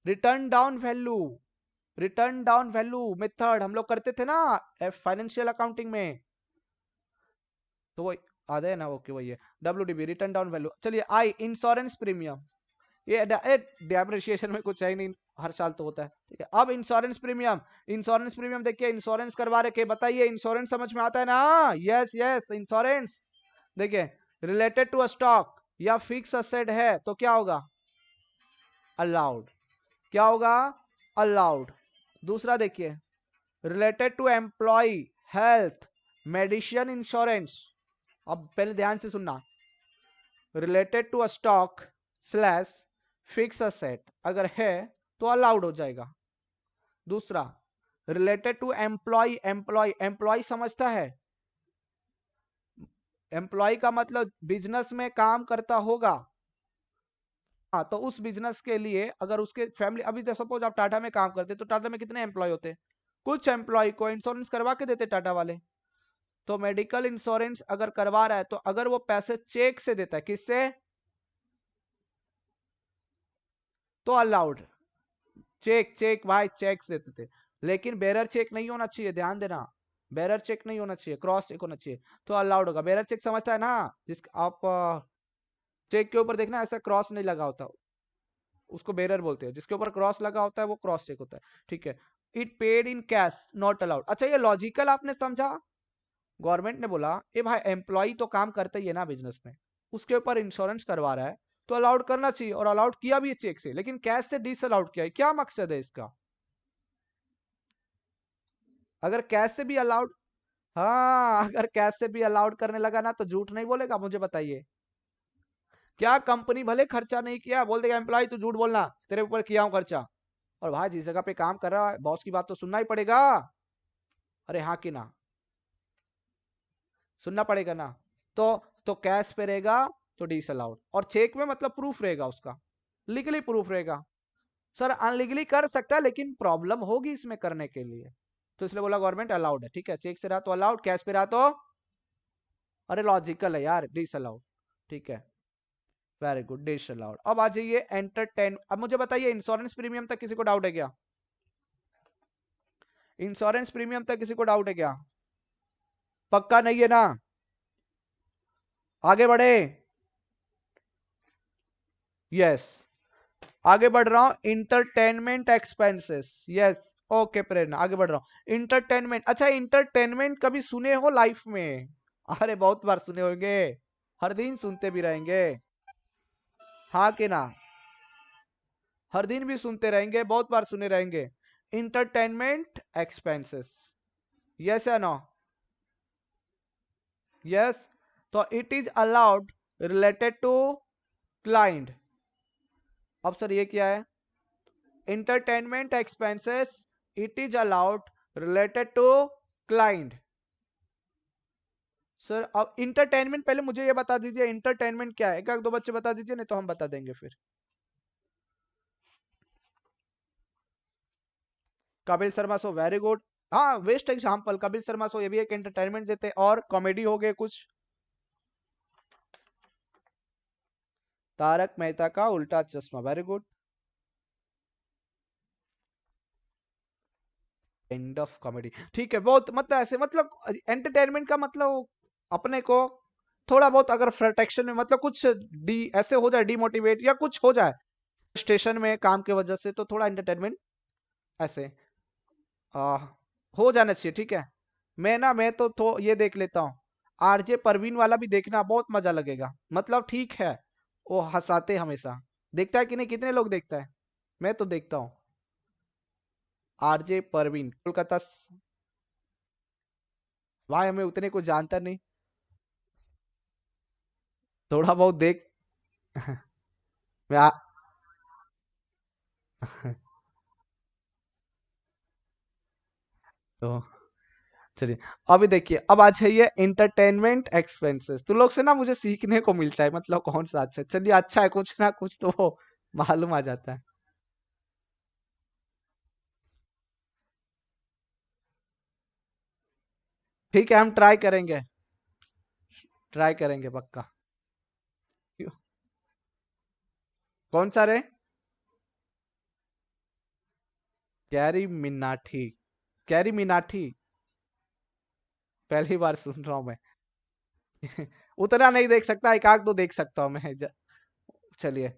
Return down value. Return down value method हम लोग करते थे ना फाइनेंशियल अकाउंटिंग में, तो वो आधा है ना, ओके वही है, डब्ल्यूडीबी रिटर्न डाउन वैल्यू। चलिए आई इंश्योरेंस प्रीमियम, ये डेप्रिसिएशन में कुछ है ही नहीं, हर साल तो होता है, ठीक है। अब इंश्योरेंस प्रीमियम, इंश्योरेंस प्रीमियम देखिए, इंश्योरेंस करवा रखे, बताइए इंश्योरेंस समझ में आता है ना? यस यस, इंश्योरेंस देखिए, रिलेटेड टू स्टॉक या फिक्स असेट है तो क्या होगा, अलाउड। क्या होगा, अलाउड। दूसरा देखिए, related to employ health medicine insurance, अब पहले ध्यान से सुनना, related to stock slash fix asset अगर है तो अलाउड हो जाएगा। दूसरा, related to employ, employ employ समझता है, एम्प्लॉय का मतलब बिजनेस में काम करता होगा। हाँ, तो उस बिजनेस के लिए अगर उसके फैमिली, अभी सपोज आप टाटा में काम करते तो टाटा में कितने एम्प्लॉय होते, कुछ एम्प्लॉय को इंश्योरेंस करवा के देते टाटा वाले। तो मेडिकल इंश्योरेंस अगर करवा रहा है तो अगर वो पैसे चेक से देता है, किससे, तो अलाउड। चेक, चेक भाई चेक देते थे, लेकिन बेरर चेक नहीं होना चाहिए, ध्यान देना, बेरर चेक नहीं होना चाहिए, क्रॉस चेक होना चाहिए, तो अलाउड होगा। बेरर चेक समझता है ना, जिस आप चेक के ऊपर देखना ऐसा क्रॉस नहीं लगा होता, उसको बेरर बोलते हैं, जिसके ऊपर क्रॉस लगा होता है वो क्रॉस चेक होता है, ठीक है। It paid in cash not allowed. अच्छा ये लॉजिकल आपने समझा, गवर्नमेंट ने बोला ए भाई एम्प्लॉय तो काम करता ही है ना बिजनेस में, उसके ऊपर इंश्योरेंस करवा रहा है तो अलाउड करना चाहिए, और अलाउड किया भी है चेक से, लेकिन कैश से डिस अलाउड किया है, क्या मकसद है इसका? अगर कैश से भी अलाउड, हाँ अगर कैश से भी अलाउड करने लगा ना तो झूठ नहीं बोलेगा, मुझे बताइए। क्या कंपनी भले खर्चा नहीं किया, बोल देगा एम्प्लॉय तू झूठ बोलना, तेरे ऊपर किया हूं खर्चा, और भाई जिस जगह पे काम कर रहा है बॉस की बात तो सुनना ही पड़ेगा, अरे हाँ कि ना, सुनना पड़ेगा ना। तो तो कैश पे रहेगा तो डिस अलाउड, और चेक में मतलब प्रूफ रहेगा उसका, लीगली प्रूफ रहेगा। सर अनलीगली कर सकता है लेकिन प्रॉब्लम होगी इसमें करने के लिए, तो इसलिए बोला गवर्नमेंट अलाउड है, ठीक है। चेक से रहा तो अलाउड, कैश पे रहा तो, अरे लॉजिकल है यार, डिस अलाउड, ठीक है। Very good, disallow. अब आ जाइए एंटरटेन। अब मुझे बताइए इंश्योरेंस प्रीमियम तक किसी को डाउट है क्या? इंश्योरेंस प्रीमियम तक किसी को डाउट है क्या? पक्का नहीं है ना? आगे बढ़े, यस आगे बढ़ रहा हूं, इंटरटेनमेंट एक्सपेंसेस, यस ओके प्रेरणा, आगे बढ़ रहा हूं। इंटरटेनमेंट, अच्छा इंटरटेनमेंट कभी सुने हो लाइफ में? अरे बहुत बार सुने होंगे, हर दिन सुनते भी रहेंगे, हाँ कि ना, हर दिन भी सुनते रहेंगे, बहुत बार सुने रहेंगे। इंटरटेनमेंट एक्सपेंसेस, यस या नो? यस, तो it is allowed related to client. अब सर ये क्या है? entertainment expenses it is allowed related to client। Sir अब इंटरटेनमेंट पहले मुझे ये बता दीजिए इंटरटेनमेंट क्या है, एक दो बच्चे बता दीजिए नहीं तो हम बता देंगे फिर। Kapil Sharma show, very good, हाँ best example Kapil Sharma show, ये भी एक एंटरटेनमेंट देते हैं, और कॉमेडी हो गए कुछ। तारक मेहता का उल्टा चश्मा, very good. End of comedy, ठीक है। बहुत मतलब ऐसे मतलब एंटरटेनमेंट का मतलब अपने को थोड़ा बहुत अगर फ्रस्ट्रेशन में मतलब कुछ डी ऐसे हो जाए, डिमोटिवेट या कुछ हो जाए स्टेशन में काम की वजह से, तो थोड़ा एंटरटेनमेंट ऐसे आ, हो जाना चाहिए, ठीक है। मैं तो ये देख लेता हूँ, आरजे परवीन वाला भी देखना, बहुत मजा लगेगा। मतलब ठीक है, वो हंसाते हमेशा। देखता है कि नहीं, कितने लोग देखता है? मैं तो देखता हूँ। आरजे परवीन कोलकाता भाई हमें उतने को जानता नहीं, थोड़ा बहुत देख। मैं तो चलिए, अभी देखिए, अब आ जाइए एंटरटेनमेंट एक्सपेंसेस। तो लोग से ना मुझे सीखने को मिलता है, मतलब कौन सा अच्छा है। चलिए अच्छा है, कुछ ना कुछ तो मालूम आ जाता है। ठीक है, हम ट्राई करेंगे पक्का। कौन सा रे? कैरी मिनाठी? कैरी मिनाठी पहली बार सुन रहा हूं मैं। उतना नहीं देख सकता, एक आग तो देख सकता हूँ मैं। चलिए,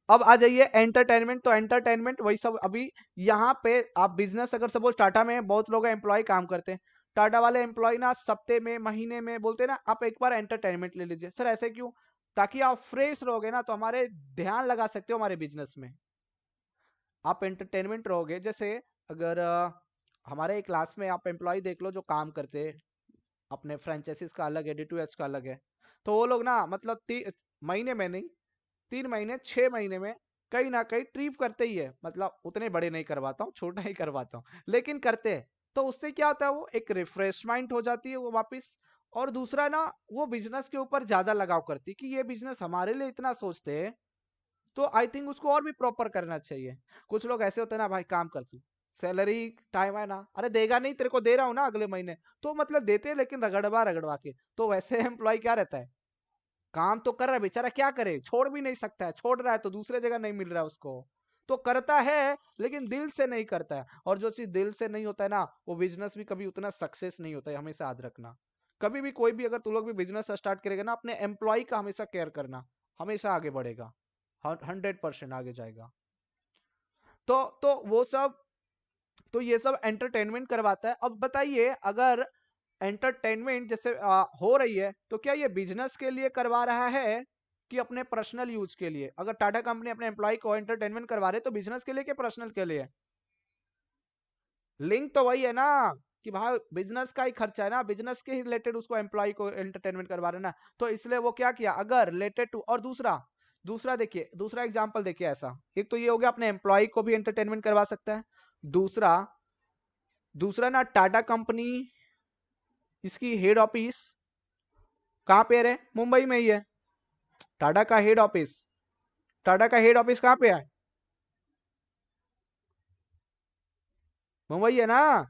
अब आ जाइए एंटरटेनमेंट। तो एंटरटेनमेंट वही सब अभी यहाँ पे। आप बिजनेस अगर सपोज टाटा में बहुत लोग एम्प्लॉय काम करते हैं, टाटा वाले एम्प्लॉय ना सप्ते में महीने में बोलते हैं ना, आप एक बार एंटरटेनमेंट ले लीजिए। सर ऐसे क्यों? ताकि आप फ्रेश रहोगे ना, तो हमारे ध्यान लगा सकते हो हमारे बिजनेस में। आप एंटरटेनमेंट रहोगे, जैसे अगर हमारे क्लास में आप एम्प्लॉय देख लो जो काम करते हैं, अपने फ्रेंचाइजीज का अलग है, D2H का अलग है। तो वो लोग ना मतलब महीने में नहीं, 3 महीने 6 महीने में कहीं ना कहीं ट्रिप करते ही है। मतलब उतने बड़े नहीं करवाता हूँ, छोटा ही करवाता हूँ, लेकिन करते हैं। तो उससे क्या होता है, वो एक रिफ्रेशमेंट हो जाती है वो वापस। और दूसरा ना, वो बिजनेस के ऊपर ज्यादा लगाव करती है कि ये बिजनेस हमारे लिए इतना सोचते हैं, तो आई थिंक उसको और भी प्रॉपर करना चाहिए। कुछ लोग ऐसे होते हैं ना, भाई काम कर तू, सैलरी टाइम है ना, अरे देगा नहीं, तेरे को दे रहा हूँ ना अगले महीने। तो मतलब देते हैं लेकिन रगड़वा रगड़वा के। तो वैसे एम्प्लॉय क्या रहता है, काम तो कर रहा है बेचारा, क्या करे, छोड़ भी नहीं सकता है, छोड़ रहा है तो दूसरे जगह नहीं मिल रहा है उसको, तो करता है लेकिन दिल से नहीं करता है। और जो चीज दिल से नहीं होता है ना, वो बिजनेस भी कभी उतना सक्सेस नहीं होता है, हमेशा याद रखना। कभी भी कोई भी अगर तू लोग भी बिजनेस स्टार्ट करेगा ना, अपने एम्प्लॉय का हमेशा केयर करना, हमेशा आगे बढ़ेगा, 100% आगे जाएगा। तो वो सब, तो ये सब एंटरटेनमेंट करवाता है। अब बताइए, अगर एंटरटेनमेंट जैसे हो रही है, तो क्या ये बिजनेस के लिए करवा रहा है कि अपने पर्सनल यूज के लिए? अगर टाटा कंपनी अपने एम्प्लॉय को एंटरटेनमेंट करवा रहे, तो बिजनेस के लिए क्या पर्सनल के लिए? लिंक तो वही है ना, कि भाई बिजनेस का ही खर्चा है ना, बिजनेस के ही रिलेटेड उसको एम्प्लॉय को एंटरटेनमेंट करवा रहे हैं ना। तो इसलिए वो क्या किया, अगर रिलेटेड टू। और दूसरा, दूसरा देखिए, दूसरा एग्जांपल देखिए ऐसा। एक तो ये हो गया, अपने एम्प्लॉय को भी एंटरटेनमेंट करवा सकता है। दूसरा, दूसरा ना, टाटा कंपनी इसकी हेड ऑफिस कहाँ पे है? मुंबई में ही है। टाटा का हेड ऑफिस, टाटा का हेड ऑफिस कहाँ पे है? मुंबई है ना।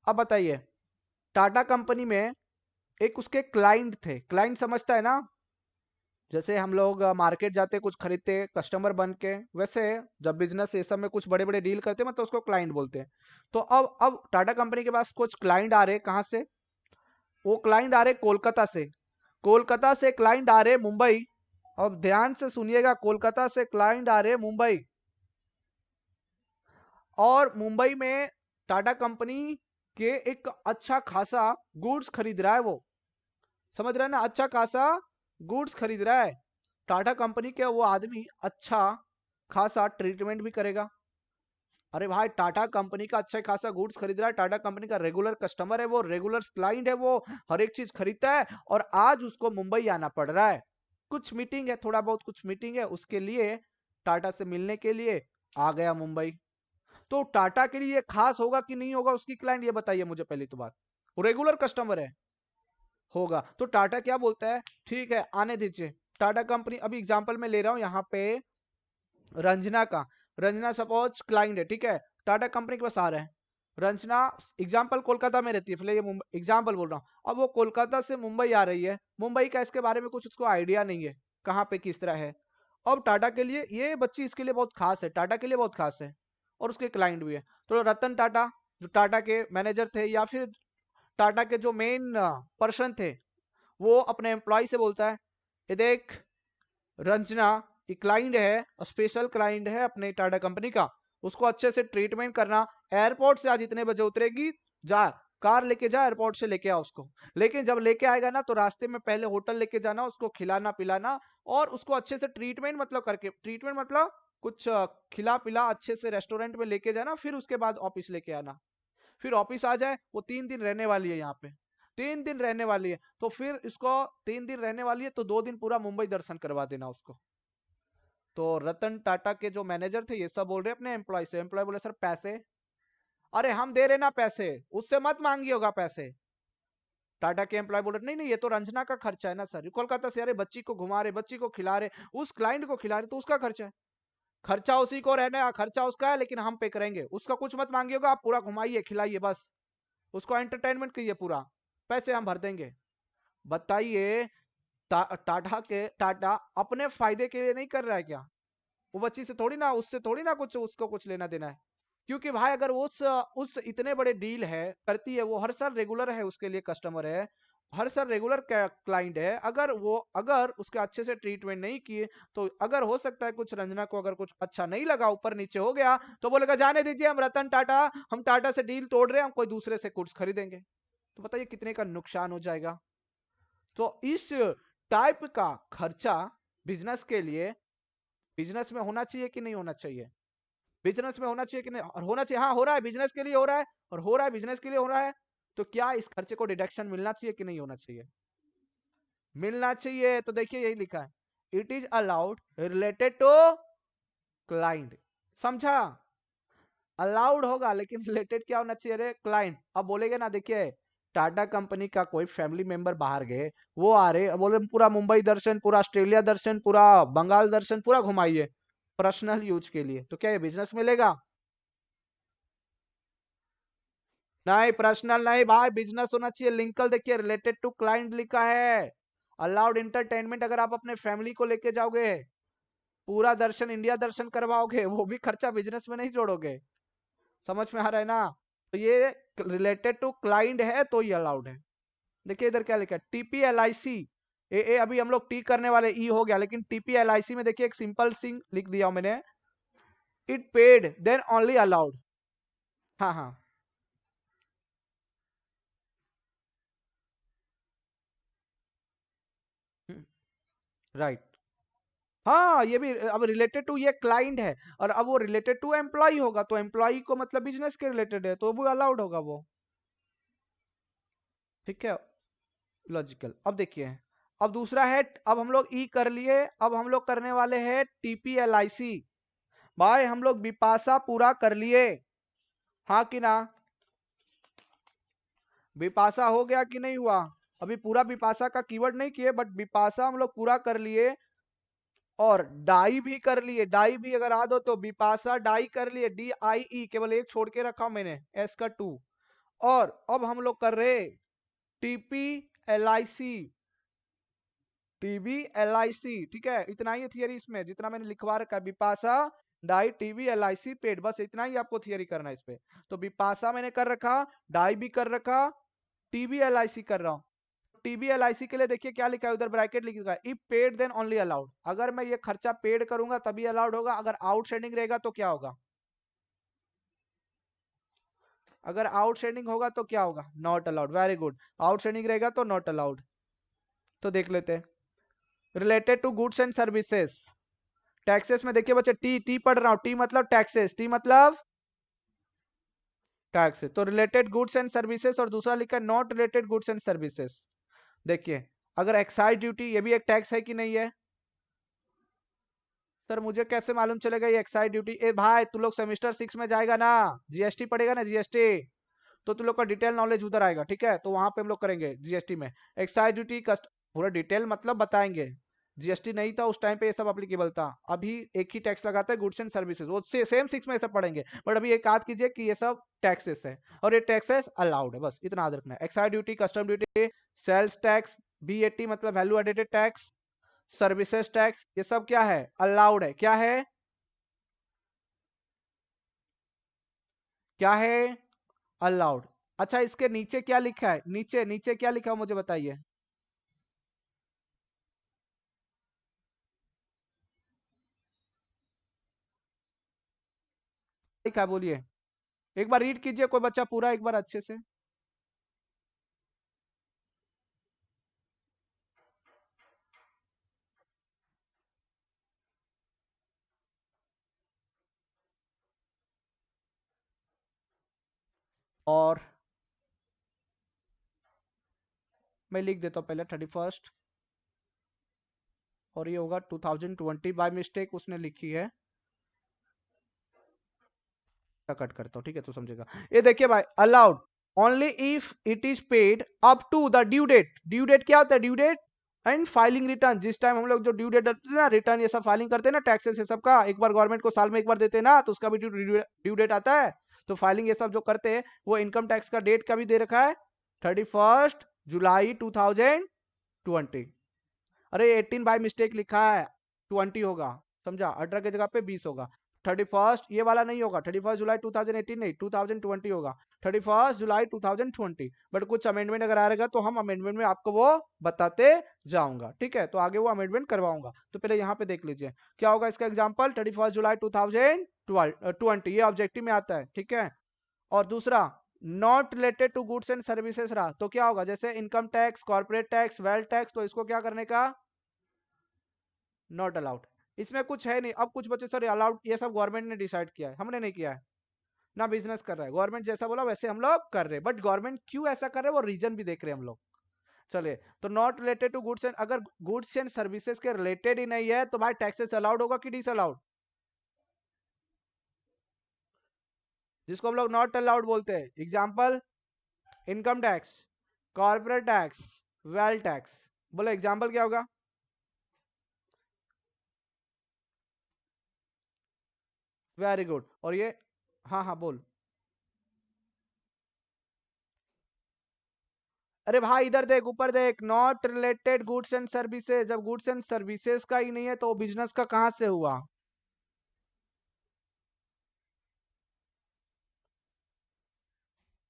अब बताइए, टाटा कंपनी में एक उसके क्लाइंट थे, क्लाइंट समझता है ना, जैसे हम लोग मार्केट जाते कुछ खरीदते कस्टमर बन के, वैसे जब बिजनेस ये सब में कुछ बड़े बड़े डील करते हैं तो उसको क्लाइंट बोलते हैं। तो अब टाटा कंपनी के पास कुछ क्लाइंट आ रहे, कहाँ से? वो क्लाइंट आ रहे कोलकाता से, कोलकाता से क्लाइंट आ रहे मुंबई। अब ध्यान से सुनिएगा, कोलकाता से क्लाइंट आ रहे मुंबई, और मुंबई में टाटा कंपनी के एक अच्छा खासा गुड्स खरीद रहा है वो। समझ रहे हैं ना, अच्छा खासा गुड्स खरीद रहा है। टाटा कंपनी के वो आदमी अच्छा खासा ट्रीटमेंट भी करेगा। अरे भाई, टाटा कंपनी का अच्छा खासा गुड्स खरीद रहा है, टाटा कंपनी का रेगुलर कस्टमर है वो, रेगुलर क्लाइंट है वो, हर एक चीज खरीदता है। और आज उसको मुंबई आना पड़ रहा है, कुछ मीटिंग है, थोड़ा बहुत कुछ मीटिंग है, उसके लिए टाटा से मिलने के लिए आ गया मुंबई। तो टाटा के लिए खास होगा कि नहीं होगा उसकी क्लाइंट, ये बताइए मुझे पहली तो बात। वो रेगुलर कस्टमर है, होगा। तो टाटा क्या बोलता है, ठीक है आने दीजिए। टाटा कंपनी, अभी एग्जांपल में ले रहा हूं यहाँ पे रंजना का। रंजना सपोज क्लाइंट है, ठीक है, टाटा कंपनी के पास आ रहे हैं। रंजना एग्जांपल कोलकाता में रहती है, फिलहाल ये मुंबई एग्जांपल बोल रहा हूँ। अब वो कोलकाता से मुंबई आ रही है, मुंबई का इसके बारे में कुछ उसको आइडिया नहीं है। कहाँ पे किस तरह है। अब टाटा के लिए ये बच्ची इसके लिए बहुत खास है, टाटा के लिए बहुत खास है और उसके क्लाइंट भी है। तो रतन टाटा जो टाटा के मैनेजर थे या फिर टाटा के जो मेन पर्सन थे, वो अपने एम्प्लॉय से बोलता है, ये देख रंजना, ये क्लाइंट है, स्पेशल क्लाइंट है अपने टाटा कंपनी का, उसको अच्छे से ट्रीटमेंट करना। एयरपोर्ट से आज इतने बजे उतरेगी, जा कार लेके जा, एयरपोर्ट से लेके आ उसको। लेकिन जब लेके आएगा ना तो रास्ते में पहले होटल लेके जाना, उसको खिलाना पिलाना और उसको अच्छे से ट्रीटमेंट मतलब करके, ट्रीटमेंट मतलब कुछ खिला पिला अच्छे से रेस्टोरेंट में लेके जाना, फिर उसके बाद ऑफिस लेके आना। फिर ऑफिस आ जाए, वो 3 दिन रहने वाली है यहाँ पे, 3 दिन रहने वाली है, तो फिर इसको 3 दिन रहने वाली है तो 2 दिन पूरा मुंबई दर्शन करवा देना उसको। तो रतन टाटा के जो मैनेजर थे ये सब बोल रहे अपने एम्प्लॉय से, एम्प्लॉय बोले सर पैसे, अरे हम दे रहे ना पैसे, उससे मत मांगी होगा पैसे। टाटा के एम्प्लॉय बोल रहे नहीं नहीं ये तो रंजना का खर्चा है ना सर, कोलकाता से अरे बच्ची को घुमा रहे, बच्ची को खिला रहे, उस क्लाइंट को खिला रहे, तो उसका खर्चा है, खर्चा उसी को रहने का, खर्चा उसका है लेकिन हम पे करेंगे, उसका कुछ मत मांगिए होगा, आप पूरा घुमाइए खिलाइए बस, उसको एंटरटेनमेंट कीजिए पूरा, पैसे हम भर देंगे। बताइए टाटा अपने फायदे के लिए नहीं कर रहा है क्या? वो बच्ची से थोड़ी ना, उससे थोड़ी ना कुछ उसको कुछ लेना देना है। क्योंकि भाई अगर उस इतने बड़े डील है करती है, वो हर साल रेगुलर है, उसके लिए कस्टमर है, हर साल रेगुलर क्लाइंट है, अगर उसके अच्छे से ट्रीटमेंट नहीं किए तो अगर हो सकता है कुछ रंजना को अगर कुछ अच्छा नहीं लगा, ऊपर नीचे हो गया, तो बोलेगा जाने दीजिए, हम रतन टाटा, हम टाटा से डील तोड़ रहे हैं, हम कोई दूसरे से कुछ खरीदेंगे। तो बताइए कितने का नुकसान हो जाएगा। तो इस टाइप का खर्चा बिजनेस के लिए, बिजनेस में होना चाहिए कि नहीं होना चाहिए? बिजनेस में होना चाहिए कि नहीं? और होना चाहिए, हाँ हो रहा है, बिजनेस के लिए हो रहा है, और हो रहा है बिजनेस के लिए हो रहा है, तो क्या इस खर्चे को डिडक्शन मिलना चाहिए कि नहीं होना चाहिए? मिलना चाहिए। तो देखिए यही लिखा है, it is allowed related to client, समझा? अलाउड होगा लेकिन रिलेटेड क्या होना चाहिए रे? क्लाइंट। अब बोलेगे ना, देखिए टाटा कंपनी का कोई फैमिली मेंबर बाहर गए, वो आ रहे बोले पूरा मुंबई दर्शन, पूरा ऑस्ट्रेलिया दर्शन, पूरा बंगाल दर्शन पूरा घुमाइए पर्सनल यूज के लिए, तो क्या ये बिजनेस मिलेगा? नहीं पर्सनल नहीं भाई, बिजनेस होना चाहिए। लिंकल देखिए, रिलेटेड टू क्लाइंट लिखा है, अलाउड इंटरटेनमेंट, अगर आप अपने फैमिली को लेके जाओगे, पूरा दर्शन इंडिया दर्शन करवाओगे, वो भी खर्चा बिजनेस में नहीं जोड़ोगे। समझ में आ रहा है ना? तो ये रिलेटेड टू क्लाइंट है तो ये अलाउड है। देखिए इधर क्या लिखा है, टीपीएलआईसी, ए अभी हम लोग टी करने वाले, ई हो गया, लेकिन टीपीएलआईसी में देखिए एक सिंपल सिंग लिख दिया मैंने, it paid then only allowed. हाँ हाँ राइट। हाँ ये भी, अब रिलेटेड टू ये क्लाइंट है, और अब वो रिलेटेड टू एम्प्लॉय होगा, तो एम्प्लॉय को मतलब बिजनेस के रिलेटेड है, तो वो अलाउड होगा वो। ठीक है, लॉजिकल। अब देखिए, अब दूसरा है, अब हम लोग ई कर लिए, अब हम लोग करने वाले हैं टीपीएलआईसी। भाई हम लोग बिपाशा पूरा कर लिए, हाँ कि ना? बिपाशा हो गया कि नहीं हुआ? अभी पूरा बिपाशा का कीवर्ड नहीं किए, बट बिपाशा हम लोग पूरा कर लिए, और डाई भी कर लिए, डाई भी अगर आ दो तो बिपाशा डाई कर लिए, DIE, केवल एक छोड़ के रखा मैंने, एस का 2। और अब हम लोग कर रहे TPLIC, TBLIC, ठीक है, इतना ही थियरी इसमें, जितना मैंने लिखवा रखा है, बिपाशा डाई TBLIC पेड, बस इतना ही आपको थियरी करना है इस पे। तो बिपाशा मैंने कर रखा, डाई भी कर रखा, TBLIC कर रहा हूं। TBLIC के लिए देखिए क्या लिखा है उधर, ब्रैकेट लिखा है, if paid then only allowed, अगर मैं ये खर्चा पेड करूंगा तभी अलाउड होगा, अगर आउटस्टैंडिंग रहेगा तो क्या होगा? अगर आउटस्टैंडिंग होगा तो क्या होगा? Not allowed, very good, outstanding रहेगा तो नॉट अलाउड। तो देख लेते हैं, related to goods and services, taxes में देखिए बच्चे, टी टी पढ़ रहा हूं, टी मतलब टैक्सेस, टी मतलब टैक्सेस, तो रिलेटेड गुड्स एंड सर्विसेज, और दूसरा लिखा है not related goods and services. देखिए, अगर एक्साइज ड्यूटी, ये भी एक टैक्स है कि नहीं है? सर मुझे कैसे मालूम चलेगा ये एक्साइज ड्यूटी? ए भाई तू लोग सेमेस्टर 6 में जाएगा ना, जीएसटी पढ़ेगा ना, जीएसटी, तो तू लोग का डिटेल नॉलेज उधर आएगा, ठीक है, तो वहां पे हम लोग करेंगे जीएसटी में एक्साइज ड्यूटी कस्ट, पूरा डिटेल मतलब बताएंगे। जीएसटी नहीं था उस टाइम पे, ये सब अप्लीकेबल था, अभी एक ही टैक्स लगाता है, गुड्स एंड सर्विसेज, वो सेम 6 में ये सब पढ़ेंगे, बट अभी एक याद कीजिए कि ये सब टैक्सेस है, और ये टैक्सेस अलाउड है, बस इतना याद रखना है। Excise duty, custom duty, sales tax, VAT मतलब value added tax, services tax, ये सब क्या है, अलाउड है। क्या है, क्या है, अलाउड। अच्छा इसके नीचे क्या लिखा है, नीचे नीचे क्या लिखा है मुझे बताइए। लिखा है बोलिए, एक बार रीड कीजिए कोई बच्चा पूरा एक बार अच्छे से। और मैं लिख देता हूँ पहले 31st, और ये होगा 2020, बाय मिस्टेक उसने लिखी है। कट करता हूँ, ठीक है, तो समझेगा। ये देखिए भाई, allowed only if it is paid up to the due date. Due date क्या होता है, due date and filing return. जिस टाइम हम लोग जो ड्यू डेट डालते हैं ना, रिटर्न ये सब फाइलिंग करते हैं ना, टैक्सेस ये सब का, एक बार गवर्नमेंट को साल में एक बार देते हैं ना, तो उसका भी ड्यू डेट आता है। तो फाइलिंग ये सब जो करते हैं, वो इनकम टैक्स का डेट का भी दे रखा है, 31 जुलाई 2020। अरे 18 बाय मिस्टेक लिखा है, 20 होगा, समझा, 18 की जगह पे 20 होगा। 31st ये वाला नहीं होगा, 31 जुलाई 2018 नहीं, 2020 होगा, 31 जुलाई 2020। बट कुछ अमेंडमेंट अगर आ रहेगा तो हम अमेंडमेंट में आपको वो बताते जाऊंगा, ठीक है, तो आगे वो अमेंडमेंट करवाऊंगा। तो पहले यहाँ पे देख लीजिए क्या होगा इसका एग्जाम्पल, 31 जुलाई 2020, ये ऑब्जेक्टिव में आता है, ठीक है। और दूसरा, not related to goods and services रहा तो क्या होगा, जैसे income tax, corporate tax, wealth tax, तो इसको क्या करने का, नॉट अलाउड। इसमें कुछ है नहीं। अब कुछ बच्चे सर अलाउड, ये सब गवर्नमेंट ने डिसाइड किया है, हमने नहीं किया है ना, बिजनेस कर रहा है गवर्नमेंट, जैसा बोला वैसे हम लोग कर रहे हैं। बट गवर्नमेंट क्यों ऐसा कर रहे हैं वो रीजन भी देख रहे हैं हम लोग। चलिए, तो not related to goods and, अगर गुड्स एंड सर्विसेज के रिलेटेड ही नहीं है तो भाई टैक्सेस अलाउड होगा कि डिस अलाउड, जिसको हम लोग नॉट अलाउड बोलते हैं। Example, income tax, corporate tax, wealth tax. बोलो एग्जाम्पल क्या होगा। Very good. और ये, हाँ हाँ बोल। अरे भाई इधर देख, ऊपर देख, not related goods and services. जब गुड्स एंड सर्विसेज का ही नहीं है तो बिजनेस का कहां से हुआ।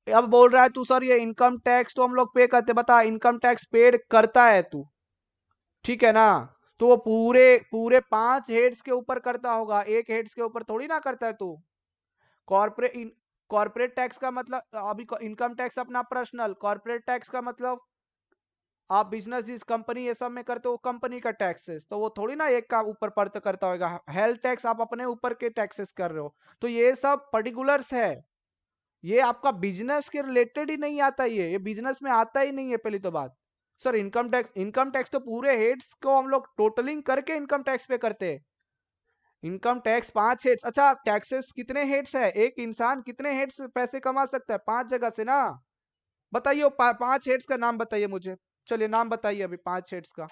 अब बोल रहा है तू सर ये इनकम टैक्स तो हम लोग पे करते, बता इनकम टैक्स पेड करता है तू, ठीक है ना। तो वो पूरे पूरे 5 हेड्स के ऊपर करता होगा, एक हेड्स के ऊपर थोड़ी ना करता है तू। कॉर्पोरेट कॉर्पोरेट टैक्स का मतलब, अभी इनकम टैक्स अपना पर्सनल, कॉर्पोरेट टैक्स का मतलब आप बिजनेस इस कंपनी ये सब में करते हो, कंपनी का टैक्सेस, तो वो थोड़ी ना एक का ऊपर पर्त करता होगा। हेल्थ टैक्स आप अपने ऊपर के टैक्सेस कर रहे हो, तो ये सब पर्टिकुलर्स है। ये आपका बिजनेस के रिलेटेड ही नहीं आता, ये बिजनेस में आता ही नहीं है पहली तो बात। सर इनकम टैक्स तो पूरे हेड्स को हम लोग टोटलिंग करके इनकम टैक्स पे करते हैं। इनकम टैक्स 5 हेड्स, अच्छा टैक्सेस कितने हेड्स है, एक इंसान कितने हेड्स पैसे कमा सकता है, 5 जगह से ना। बताइए वो 5 हेड्स का नाम बताइए मुझे, चलिए नाम बताइए अभी 5 हेड्स का।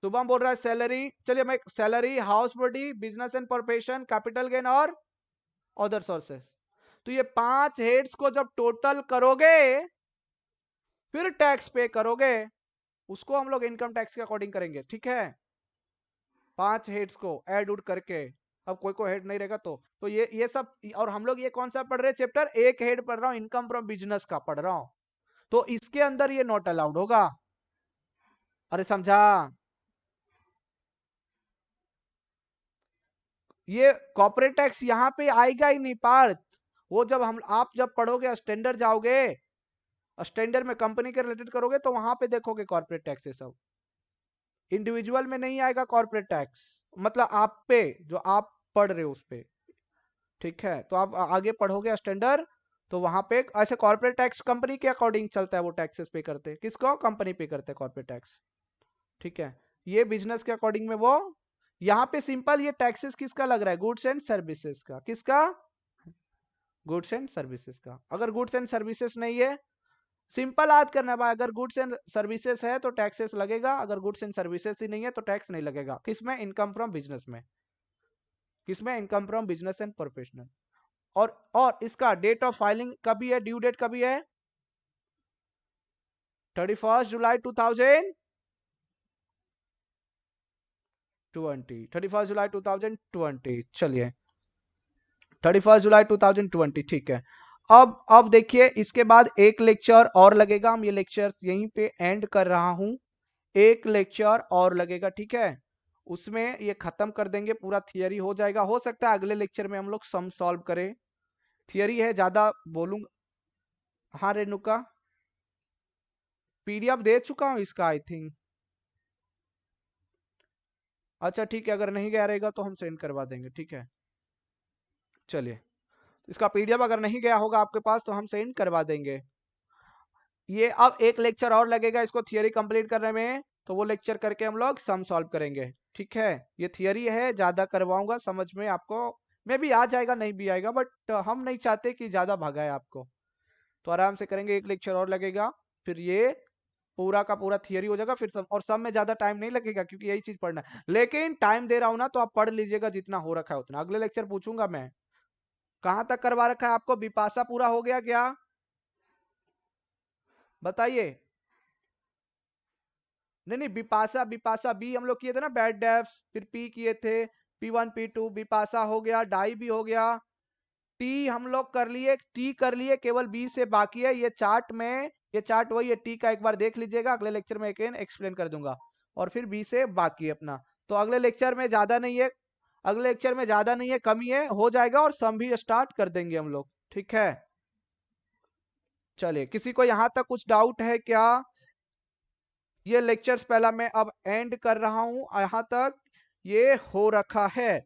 शुभम बोल रहा है सैलरी, चलिए मैं, salary, house body, business and profession, capital gain और अदर सोर्सेस। तो ये 5 हेड्स को जब टोटल करोगे फिर टैक्स पे करोगे, उसको हम लोग इनकम टैक्स के अकॉर्डिंग करेंगे, ठीक है। 5 हेड्स को ऐड उड करके, अब कोई को हेड नहीं रहेगा तो ये सब। और हम लोग ये कौन सा पढ़ रहे हैं चैप्टर, एक हेड पढ़ रहा हूं, इनकम फ्रॉम बिजनेस का पढ़ रहा हूं, तो इसके अंदर ये नॉट अलाउड होगा। अरे समझा, ये कॉर्पोरेट टैक्स यहाँ पे आएगा ही नहीं पार्थ। वो जब हम आप जब पढ़ोगे स्टैंडर्ड जाओगे, स्टैंडर्ड में कंपनी के रिलेटेड करोगे तो वहां पे देखोगे कॉर्पोरेट टैक्स, ये सब इंडिविजुअल में नहीं आएगा कॉर्पोरेट टैक्स, मतलब आप पे जो आप पढ़ रहे हो उस पे, ठीक है। तो आप आगे पढ़ोगे स्टैंडर्ड, तो वहां पे ऐसे कॉर्पोरेट टैक्स कंपनी के अकॉर्डिंग चलता है, वो टैक्सेस पे करते हैं, किसको, कंपनी पे करते हैं कॉर्पोरेट टैक्स, ठीक है। ये बिजनेस के अकॉर्डिंग में वो, यहाँ पे सिंपल ये टैक्सेस किसका लग रहा है, गुड्स एंड सर्विसेज का, किसका, गुड्स एंड सर्विसेज का। अगर गुड्स एंड सर्विसेज नहीं है, सिंपल याद करना है भाई, अगर गुड्स एंड सर्विसेज है तो टैक्सेस लगेगा, अगर गुड्स एंड सर्विसेज ही नहीं है तो टैक्स नहीं लगेगा। किसमें, इनकम फ्रॉम बिजनेस में, किसमें, income from business and professional. और इसका डेट ऑफ फाइलिंग कभी है, ड्यू डेट कभी है, 31 जुलाई 2020। जुलाई 2020। चलिए 31 जुलाई 2020 ठीक है। अब देखिए इसके बाद एक लेक्चर और लगेगा, हम ये लेक्चर यहीं पे एंड कर रहा हूं। एक लेक्चर और लगेगा ठीक है, उसमें ये खत्म कर देंगे, पूरा थियरी हो जाएगा। हो सकता है अगले लेक्चर में हम लोग सम सॉल्व करें, थियरी है ज्यादा बोलूंगा। हाँ रेणुका, पीडीएफ दे चुका हूं इसका आई थिंक। अच्छा ठीक है, अगर नहीं गया रहेगा तो हम सेंड करवा देंगे ठीक है। चलिए इसका पीडीएफ अगर नहीं गया होगा आपके पास तो हम सेंड करवा देंगे। ये अब एक लेक्चर और लगेगा इसको थियरी कंप्लीट करने में, तो वो लेक्चर करके हम लोग सम सॉल्व करेंगे ठीक है। ये थियरी है, ज्यादा करवाऊंगा, समझ में आपको में भी आ जाएगा नहीं भी आएगा, बट हम नहीं चाहते कि ज्यादा भगाए आपको, तो आराम से करेंगे। एक लेक्चर और लगेगा, फिर ये पूरा का पूरा थियरी हो जाएगा। फिर सब, और सब में ज्यादा टाइम नहीं लगेगा क्योंकि यही चीज पढ़ना है, लेकिन टाइम दे रहा हूं ना तो आप पढ़ लीजिएगा जितना हो रखा है उतना। अगले लेक्चर पूछूंगा मैं। कहां तक करवा रखा है आपको? विपाशा पूरा हो गया क्या? बताइए। नहीं नहीं, विपाशा विपाशा बी हम लोग किए थे ना, बैड डेफ्स, फिर पी किए थे, P1 P2, विपाशा हो गया, डाई भी हो गया, टी हम लोग कर लिए, टी कर लिए, केवल बी से बाकी है। ये चार्ट में, ये चार्ट वही है टी का, एक बार देख लीजिएगा, अगले लेक्चर में एक्सप्लेन कर दूंगा। और फिर बी से बाकी है अपना, तो अगले लेक्चर में ज्यादा नहीं है, अगले लेक्चर में ज्यादा नहीं है, कमी है, हो जाएगा और सम भी स्टार्ट कर देंगे हम लोग ठीक है। चलिए किसी को यहां तक कुछ डाउट है क्या? ये लेक्चर्स पहला मैं अब एंड कर रहा हूं, यहां तक ये हो रखा है।